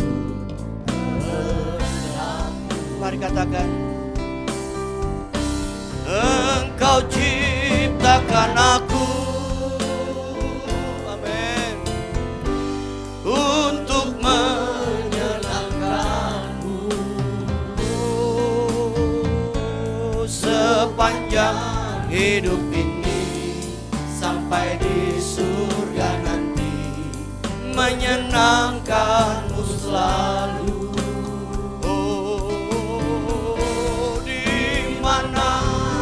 Mari katakan, Engkau ciptakan aku, amin, untuk menyenangkan-Mu. Sepanjang hidup ini sampai di surga nanti, menyenangkan-Mu selalu.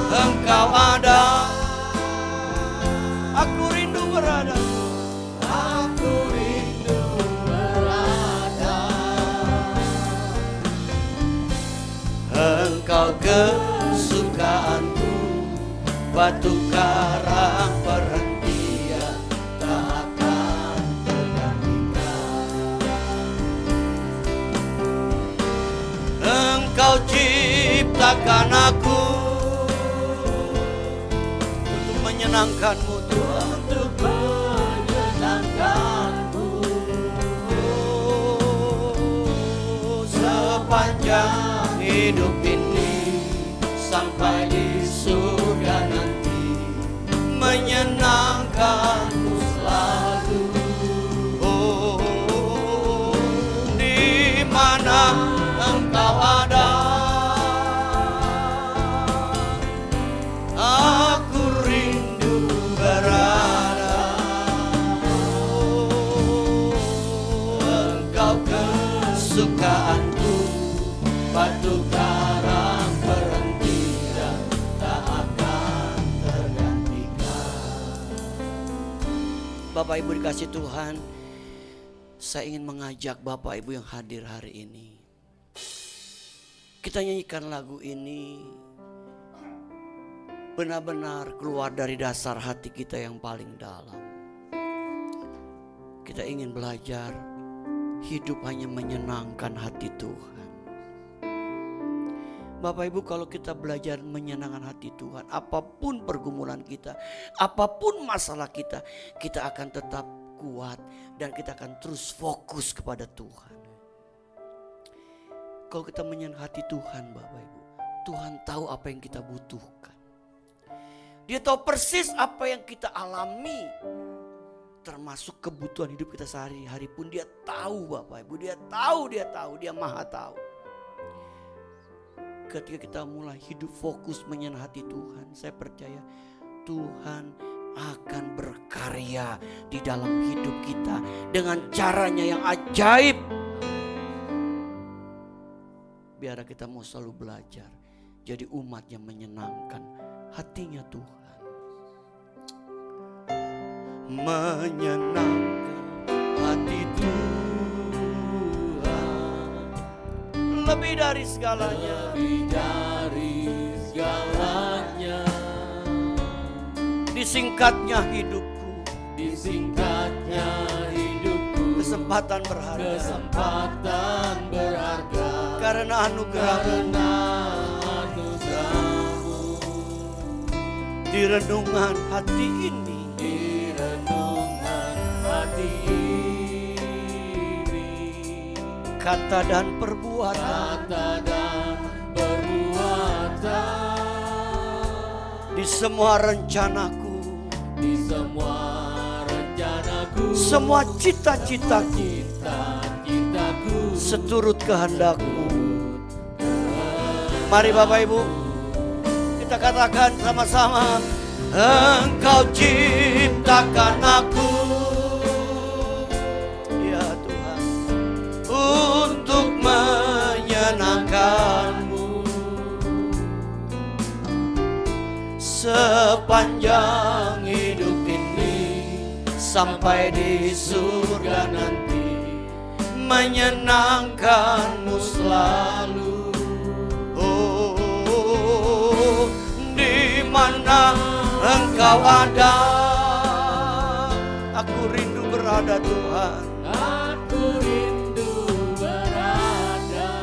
Engkau ada, aku rindu berada. Engkau kesukaanku, batu karang perhentian, tak akan tergantikan. Engkau ciptakan aku menyenangkan-Mu Tuhan, untuk menyenangkan-Mu. Sepanjang hidup ini sampai di surga nanti, menyenangkan-Mu selalu. Oh, di mana Bapak Ibu dikasih Tuhan, saya ingin mengajak Bapak Ibu yang hadir hari ini. Kita nyanyikan lagu ini benar-benar keluar dari dasar hati kita yang paling dalam. Kita ingin belajar hidup hanya menyenangkan hati Tuhan. Bapak Ibu, kalau kita belajar menyenangkan hati Tuhan, apapun pergumulan kita, apapun masalah kita, kita akan tetap kuat dan kita akan terus fokus kepada Tuhan. Kalau kita menyenangkan hati Tuhan, Bapak Ibu, Tuhan tahu apa yang kita butuhkan. Dia tahu persis apa yang kita alami, termasuk kebutuhan hidup kita sehari-hari pun Dia tahu, Bapak Ibu. Dia tahu, Dia Maha tahu. Ketika kita mulai hidup fokus menyenangkan hati Tuhan, saya percaya Tuhan akan berkarya di dalam hidup kita dengan caranya yang ajaib. Biar kita mau selalu belajar jadi umat yang menyenangkan hatinya Tuhan. Menyenangkan hati Tuhan lebih dari segalanya, lebih dari segalanya. Disingkatnya hidupku, Disingkatnya hidupku, kesempatan berharga, kesempatan berharga. karena anugerah-Mu. Karena anugerah-Mu, Di renungan hati ini, di renungan hati ini, kata dan perbuatan, kata dan perbuatan, di semua rencanaku, di semua rencanaku, semua cita-citaku, cita-citaku, seturut kehendak-Mu. Mari Bapak Ibu, kita katakan sama-sama, Engkau ciptakan aku, ya Tuhan, untuk menyenangkan-Mu. Sepanjang hidup ini sampai di surga nanti, menyenangkan-Mu selalu. Oh, di mana Engkau ada, aku rindu berada Tuhan. aku rindu berada.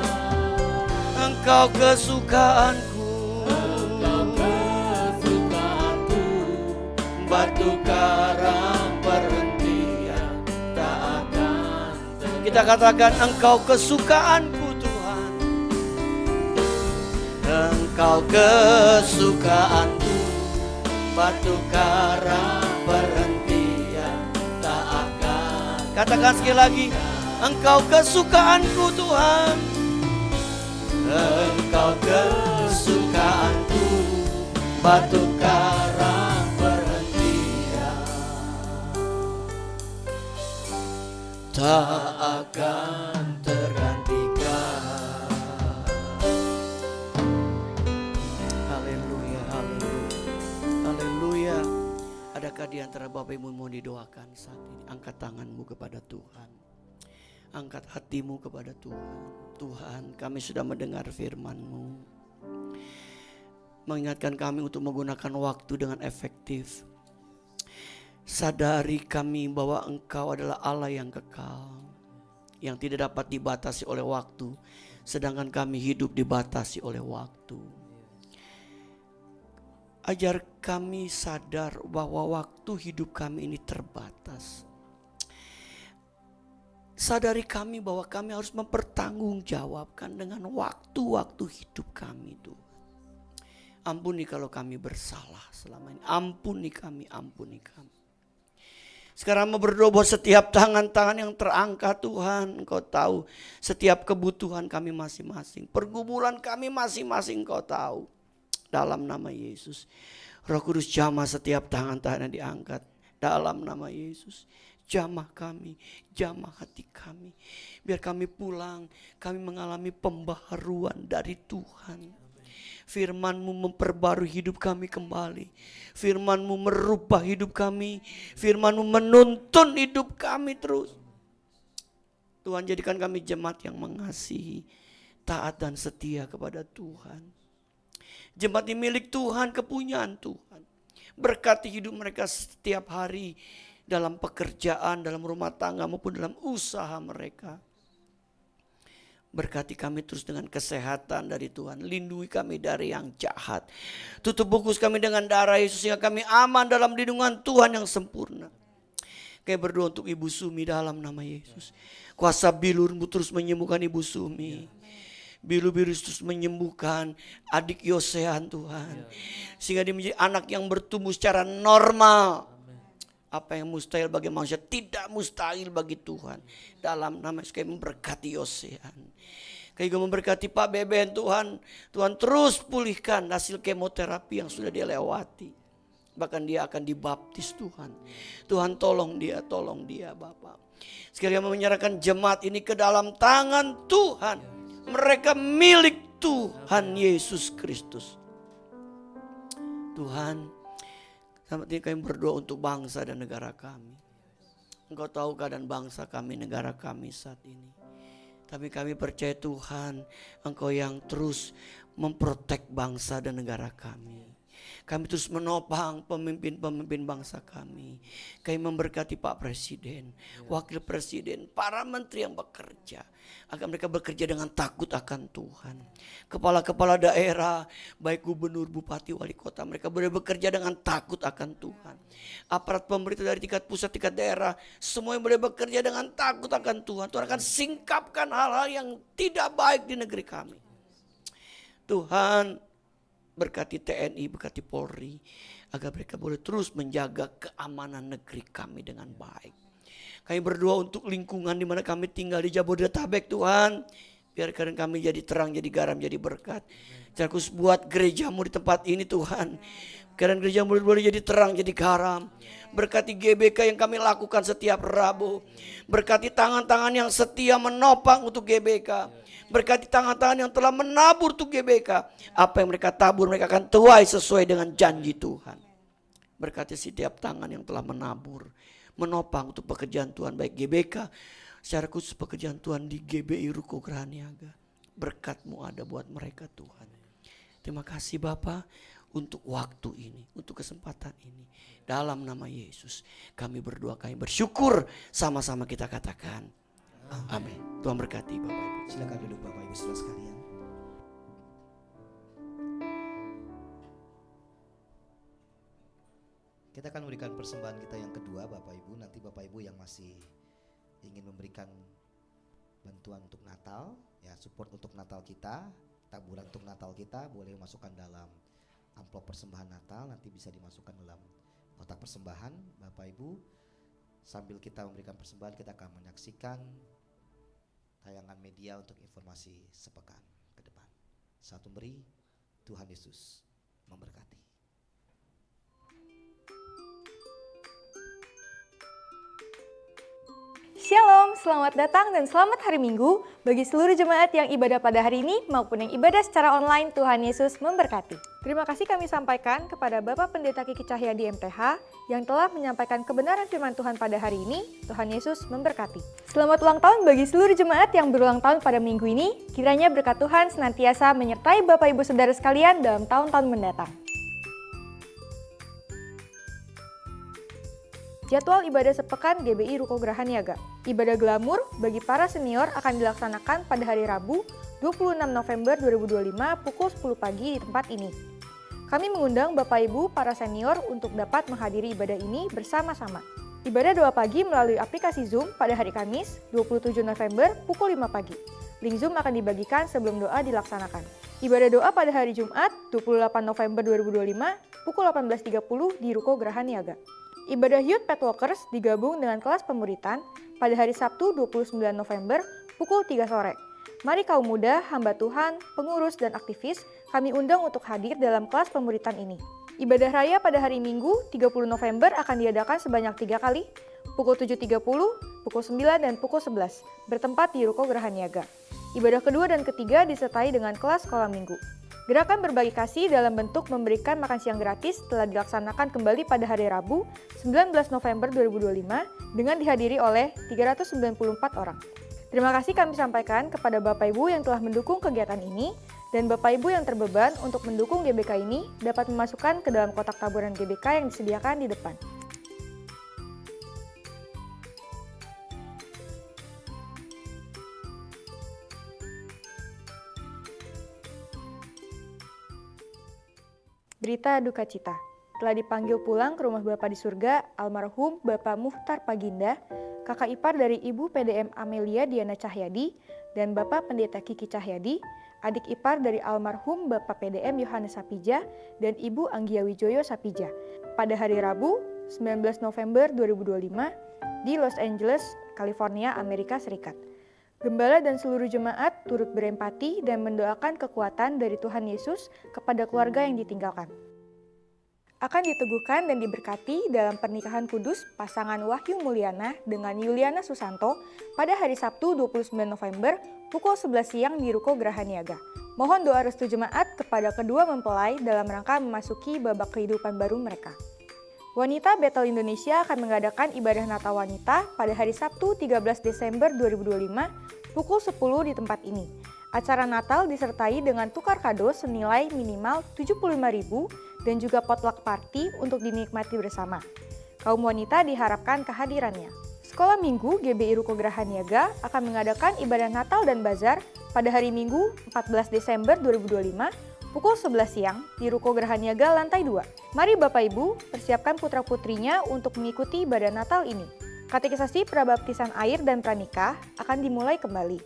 Engkau kesukaanku, Engkau kesukaanku, batu karang perhentian tak akan terjadi. Kita katakan Engkau kesukaanku Tuhan. Engkau kesukaanku, batu karang perhentian tak akan. Katakan sekali lagi, Engkau kesukaanku Tuhan. Engkau kesukaanku, batu karang perhentian tak akan tergantikan. Haleluya, haleluya, haleluya. Adakah di antara Bapak Ibu mau didoakan saat ini? Angkat tanganmu kepada Tuhan, angkat hatimu kepada Tuhan. Tuhan, kami sudah mendengar firman-Mu, mengingatkan kami untuk menggunakan waktu dengan efektif. Sadari kami bahwa Engkau adalah Allah yang kekal, yang tidak dapat dibatasi oleh waktu, sedangkan kami hidup dibatasi oleh waktu. Ajar kami sadar bahwa waktu hidup kami ini terbatas. Sadari kami bahwa kami harus mempertanggungjawabkan dengan waktu-waktu hidup kami Tuhan. Ampuni kalau kami bersalah selama ini. Ampuni kami, ampuni kami. Sekarang mau berdoa buat setiap tangan-tangan yang terangkat Tuhan. Engkau tahu setiap kebutuhan kami masing-masing. Pergumulan kami masing-masing Engkau tahu. Dalam nama Yesus. Roh Kudus jamah setiap tangan-tangan yang diangkat. Dalam nama Yesus. Jamah kami, jamah hati kami. Biar kami pulang, kami mengalami pembaharuan dari Tuhan. Firman-Mu memperbarui hidup kami kembali. Firman-Mu merubah hidup kami. Firman-Mu menuntun hidup kami terus. Tuhan, jadikan kami jemaat yang mengasihi, taat dan setia kepada Tuhan. Jemaat ini milik Tuhan, kepunyaan Tuhan. Berkati hidup mereka setiap hari dalam pekerjaan, dalam rumah tangga maupun dalam usaha mereka. Berkati kami terus dengan kesehatan dari Tuhan. Lindungi kami dari yang jahat. Tutup bungkus kami dengan darah Yesus sehingga kami aman dalam lindungan Tuhan yang sempurna. Kami berdoa untuk Ibu Sumi dalam nama Yesus. Kuasa bilur-Mu terus menyembuhkan Ibu Sumi. Bilu-bilu terus menyembuhkan adik Yosehan Tuhan. Sehingga dia menjadi anak yang bertumbuh secara normal. Apa yang mustahil bagi manusia tidak mustahil bagi Tuhan. Dalam nama Yesus kami memberkati Yosehan. Kami juga memberkati Pak Beben Tuhan. Tuhan terus pulihkan hasil kemoterapi yang sudah dia lewati. Bahkan dia akan dibaptis Tuhan. Tuhan tolong dia Bapak. Sekali kami menyerahkan jemaat ini ke dalam tangan Tuhan. Mereka milik Tuhan Yesus Kristus. Tuhan, saat ini kami berdoa untuk bangsa dan negara kami. Engkau tahu keadaan bangsa kami, negara kami saat ini. Tapi kami percaya Tuhan, Engkau yang terus memprotek bangsa dan negara kami. Kami terus menopang pemimpin-pemimpin bangsa kami. Kami memberkati Pak Presiden, Wakil Presiden, para menteri yang bekerja. Agar mereka bekerja dengan takut akan Tuhan. Kepala-kepala daerah, baik gubernur, bupati, wali kota, mereka boleh bekerja dengan takut akan Tuhan. Aparat pemerintah dari tingkat pusat, tingkat daerah, semuanya boleh bekerja dengan takut akan Tuhan. Tuhan akan singkapkan hal-hal yang tidak baik di negeri kami. Tuhan, berkati TNI, berkati Polri, agar mereka boleh terus menjaga keamanan negeri kami dengan baik. Kami berdoa untuk lingkungan di mana kami tinggal di Jabodetabek Tuhan. Biarkan kami jadi terang, jadi garam, jadi berkat. Jangan khusus buat gerejamu di tempat ini Tuhan. Karena gerejamu boleh jadi terang, jadi garam. Berkati GBK yang kami lakukan setiap Rabu. Berkati tangan-tangan yang setia menopang untuk GBK. Berkati tangan-tangan yang telah menabur untuk GBK. Apa yang mereka tabur mereka akan tuai sesuai dengan janji Tuhan. Berkati setiap tangan yang telah menabur, menopang untuk pekerjaan Tuhan, baik GBK, secara khusus pekerjaan Tuhan di GBI Ruko Gerhaniaga. Berkat-Mu ada buat mereka Tuhan. Terima kasih Bapa untuk waktu ini, untuk kesempatan ini. Dalam nama Yesus kami berdoa, kami bersyukur, sama-sama kita katakan amin. Tuhan berkati Bapak Ibu. Silakan duduk Bapak Ibu saudara sekalian. Kita akan memberikan persembahan kita yang kedua Bapak Ibu. Nanti Bapak Ibu yang masih ingin memberikan bantuan untuk Natal, ya support untuk Natal kita, taburan untuk Natal kita, boleh masukkan dalam amplop persembahan Natal. Nanti bisa dimasukkan dalam kotak persembahan Bapak Ibu. Sambil kita memberikan persembahan, kita akan menyaksikan tayangan media untuk informasi sepekan ke depan. Satu beri, Tuhan Yesus memberkati. Shalom, selamat datang dan selamat hari Minggu bagi seluruh jemaat yang ibadah pada hari ini maupun yang ibadah secara online. Tuhan Yesus memberkati. Terima kasih kami sampaikan kepada Bapak Pendeta Kiki Cahya di MTH yang telah menyampaikan kebenaran firman Tuhan pada hari ini. Tuhan Yesus memberkati. Selamat ulang tahun bagi seluruh jemaat yang berulang tahun pada minggu ini. Kiranya berkat Tuhan senantiasa menyertai Bapak Ibu Saudara sekalian dalam tahun-tahun mendatang. Jadwal ibadah sepekan GBI Ruko Gerhaniaga. Ibadah glamur bagi para senior akan dilaksanakan pada hari Rabu 26 November 2025 pukul 10 pagi di tempat ini. Kami mengundang Bapak Ibu para senior untuk dapat menghadiri ibadah ini bersama-sama. Ibadah doa pagi melalui aplikasi Zoom pada hari Kamis 27 November pukul 5 pagi. Link Zoom akan dibagikan sebelum doa dilaksanakan. Ibadah doa pada hari Jumat 28 November 2025 pukul 18.30 di Ruko Gerhaniaga. Ibadah Youth Pet Walkers digabung dengan kelas pemuritan pada hari Sabtu 29 November pukul 3 sore. Mari kaum muda, hamba Tuhan, pengurus, dan aktivis kami undang untuk hadir dalam kelas pemuritan ini. Ibadah raya pada hari Minggu 30 November akan diadakan sebanyak 3 kali, pukul 7.30, pukul 9, dan pukul 11, bertempat di Ruko Gerhaniaga. Ibadah kedua dan ketiga disertai dengan kelas sekolah minggu. Gerakan berbagi kasih dalam bentuk memberikan makan siang gratis telah dilaksanakan kembali pada hari Rabu 19 November 2025 dengan dihadiri oleh 394 orang. Terima kasih kami sampaikan kepada Bapak Ibu yang telah mendukung kegiatan ini dan Bapak Ibu yang terbeban untuk mendukung GBK ini dapat memasukkan ke dalam kotak taburan GBK yang disediakan di depan. Berita duka cita. Telah dipanggil pulang ke rumah Bapak di surga, almarhum Bapak Muhtar Paginda, kakak ipar dari Ibu PDM Amelia Diana Cahyadi, dan Bapak Pendeta Kiki Cahyadi, adik ipar dari almarhum Bapak PDM Yohanes Sapija dan Ibu Anggia Wijoyo Sapija, pada hari Rabu 19 November 2025 di Los Angeles, California, Amerika Serikat. Gembala dan seluruh jemaat turut berempati dan mendoakan kekuatan dari Tuhan Yesus kepada keluarga yang ditinggalkan. Akan diteguhkan dan diberkati dalam pernikahan kudus pasangan Wahyu Mulyana dengan Yuliana Susanto pada hari Sabtu 29 November pukul 11 siang di Ruko Geraha Niaga. Mohon doa restu jemaat kepada kedua mempelai dalam rangka memasuki babak kehidupan baru mereka. Wanita Bethel Indonesia akan mengadakan ibadah Natal wanita pada hari Sabtu 13 Desember 2025 pukul 10 di tempat ini. Acara Natal disertai dengan tukar kado senilai minimal Rp75.000 dan juga potluck party untuk dinikmati bersama. Kaum wanita diharapkan kehadirannya. Sekolah Minggu GBI Ruko Geraha Niaga akan mengadakan ibadah Natal dan Bazar pada hari Minggu 14 Desember 2025 pukul 11 siang di Ruko Geraha Niaga lantai 2. Mari Bapak Ibu persiapkan putra-putrinya untuk mengikuti ibadah Natal ini. Katekisasi prabaptisan air dan pranikah akan dimulai kembali.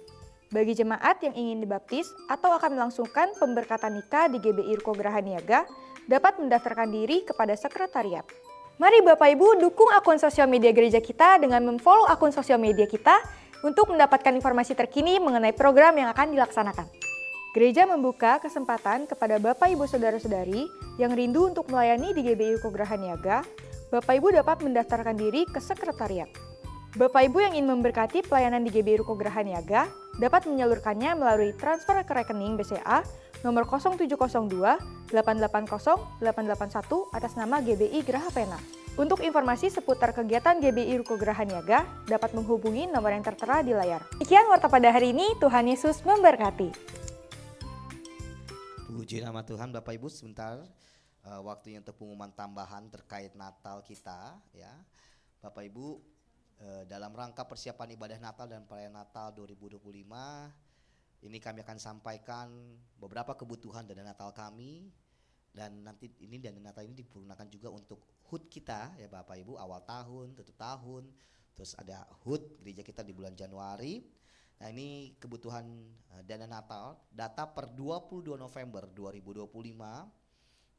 Bagi jemaat yang ingin dibaptis atau akan melangsungkan pemberkatan nikah di GBI Ruko Geraha Niaga dapat mendaftarkan diri kepada sekretariat. Mari Bapak Ibu dukung akun sosial media gereja kita dengan memfollow akun sosial media kita untuk mendapatkan informasi terkini mengenai program yang akan dilaksanakan. Gereja membuka kesempatan kepada Bapak Ibu Saudara-saudari yang rindu untuk melayani di GBI Ruko Geraha Niaga. Bapak Ibu dapat mendaftarkan diri ke sekretariat. Bapak Ibu yang ingin memberkati pelayanan di GBI Ruko Geraha Niaga dapat menyalurkannya melalui transfer ke rekening BCA nomor 0702 880 881 atas nama GBI Geraha Pena. Untuk informasi seputar kegiatan GBI Ruko Geraha Niaga dapat menghubungi nomor yang tertera di layar. Sekian warta pada hari ini, Tuhan Yesus memberkati. Puji nama Tuhan. Bapak Ibu sebentar waktunya untuk pengumuman tambahan terkait Natal kita ya. Bapak Ibu dalam rangka persiapan ibadah Natal dan perayaan Natal 2025 ini kami akan sampaikan beberapa kebutuhan dana Natal kami dan nanti ini dana Natal ini digunakan juga untuk HUT kita ya Bapak Ibu, awal tahun, tutup tahun, terus ada HUT gereja kita di bulan Januari. Nah ini kebutuhan dana Natal, data per 22 November 2025,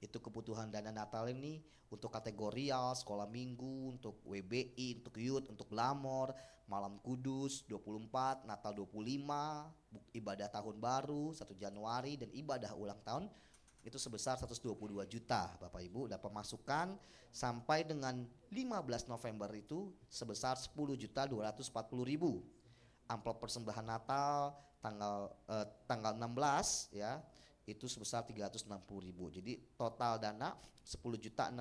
itu kebutuhan dana Natal ini untuk kategorial, sekolah minggu, untuk WBI, untuk youth, untuk glamor, malam kudus 24, Natal 25, ibadah tahun baru 1 Januari dan ibadah ulang tahun itu sebesar 122 juta Bapak Ibu. Dan pemasukan sampai dengan 15 November itu sebesar 10.240.000. Amplop persembahan Natal tanggal 16 ya itu sebesar 360.000. Jadi total dana 10.600.000.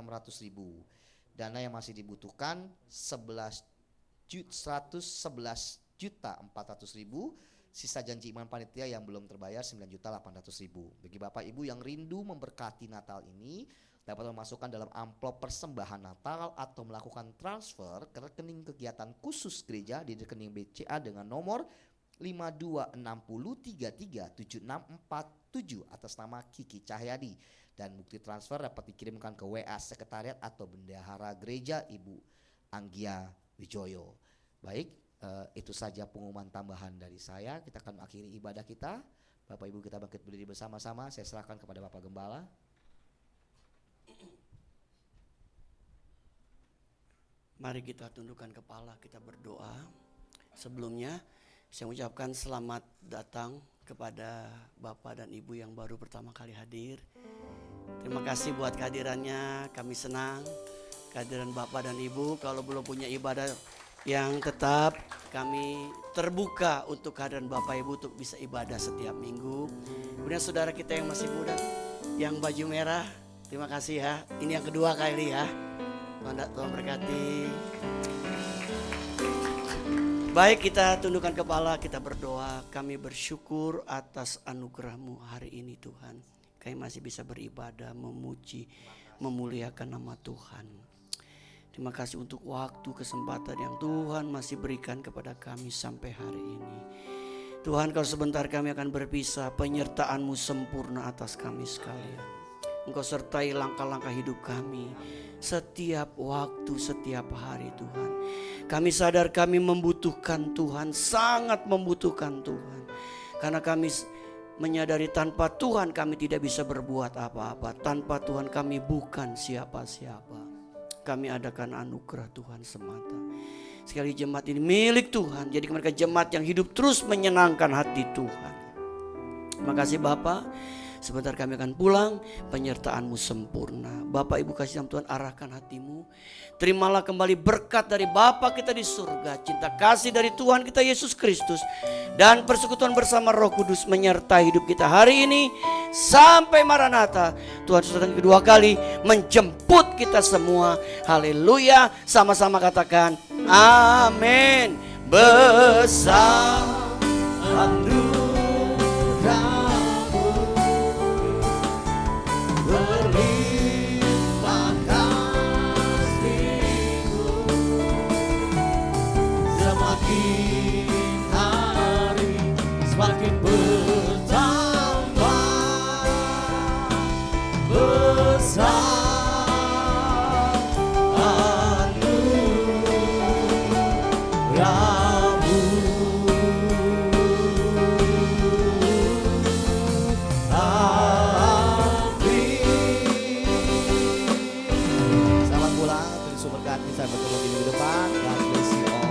Dana yang masih dibutuhkan 111.400.000. Sisa janji iman panitia yang belum terbayar 9.800.000. Bagi Bapak Ibu yang rindu memberkati Natal ini dapat memasukkan dalam amplop persembahan Natal atau melakukan transfer ke rekening kegiatan khusus gereja di rekening BCA dengan nomor 5260337647 atas nama Kiki Cahyadi, dan bukti transfer dapat dikirimkan ke WA sekretariat atau bendahara gereja Ibu Anggia Wijoyo. Baik, itu saja pengumuman tambahan dari saya. Kita akan mengakhiri ibadah kita. Bapak Ibu kita bangkit berdiri bersama-sama. Saya serahkan kepada Bapak Gembala. Mari kita tundukkan kepala, kita berdoa. Sebelumnya saya ucapkan selamat datang kepada Bapak dan Ibu yang baru pertama kali hadir. Terima kasih buat kehadirannya, kami senang kehadiran Bapak dan Ibu. Kalau belum punya ibadah yang tetap, Kami terbuka untuk kehadiran Bapak Ibu untuk bisa ibadah setiap minggu. Kemudian saudara kita yang masih muda, yang baju merah, terima kasih ya. Ini yang kedua kali ya. Tuhan berkati. Baik, kita tundukkan kepala, kita berdoa. Kami bersyukur atas anugerah-Mu hari ini Tuhan. Kami masih bisa beribadah, memuji, memuliakan nama Tuhan. Terima kasih untuk waktu, kesempatan yang Tuhan masih berikan kepada kami sampai hari ini. Tuhan, kalau sebentar kami akan berpisah, penyertaan-Mu sempurna atas kami sekalian. Engkau sertai langkah-langkah hidup kami setiap waktu, setiap hari Tuhan. Kami sadar kami membutuhkan Tuhan, sangat membutuhkan Tuhan. Karena kami menyadari tanpa Tuhan kami tidak bisa berbuat apa-apa. Tanpa Tuhan kami bukan siapa-siapa. Kami adakan anugerah Tuhan semata. Sekali jemaat ini milik Tuhan. Jadi mereka jemaat yang hidup terus menyenangkan hati Tuhan. Terima kasih Bapak. Sebentar kami akan pulang, penyertaan-Mu sempurna. Bapak Ibu kasih dalam Tuhan, arahkan hatimu. Terimalah kembali berkat dari Bapa kita di surga, cinta kasih dari Tuhan kita Yesus Kristus, dan persekutuan bersama Roh Kudus menyertai hidup kita hari ini sampai Maranatha. Tuhan sudah datang kedua kali menjemput kita semua. Haleluya. Sama-sama katakan amin. Besar Berlimpah kasih-Mu, semakin hari semakin bertambah besar anugerah-Mu. Selamat pulang, Tuhan Yesus berkati. Sampai bertemu di minggu depan. God bless you all.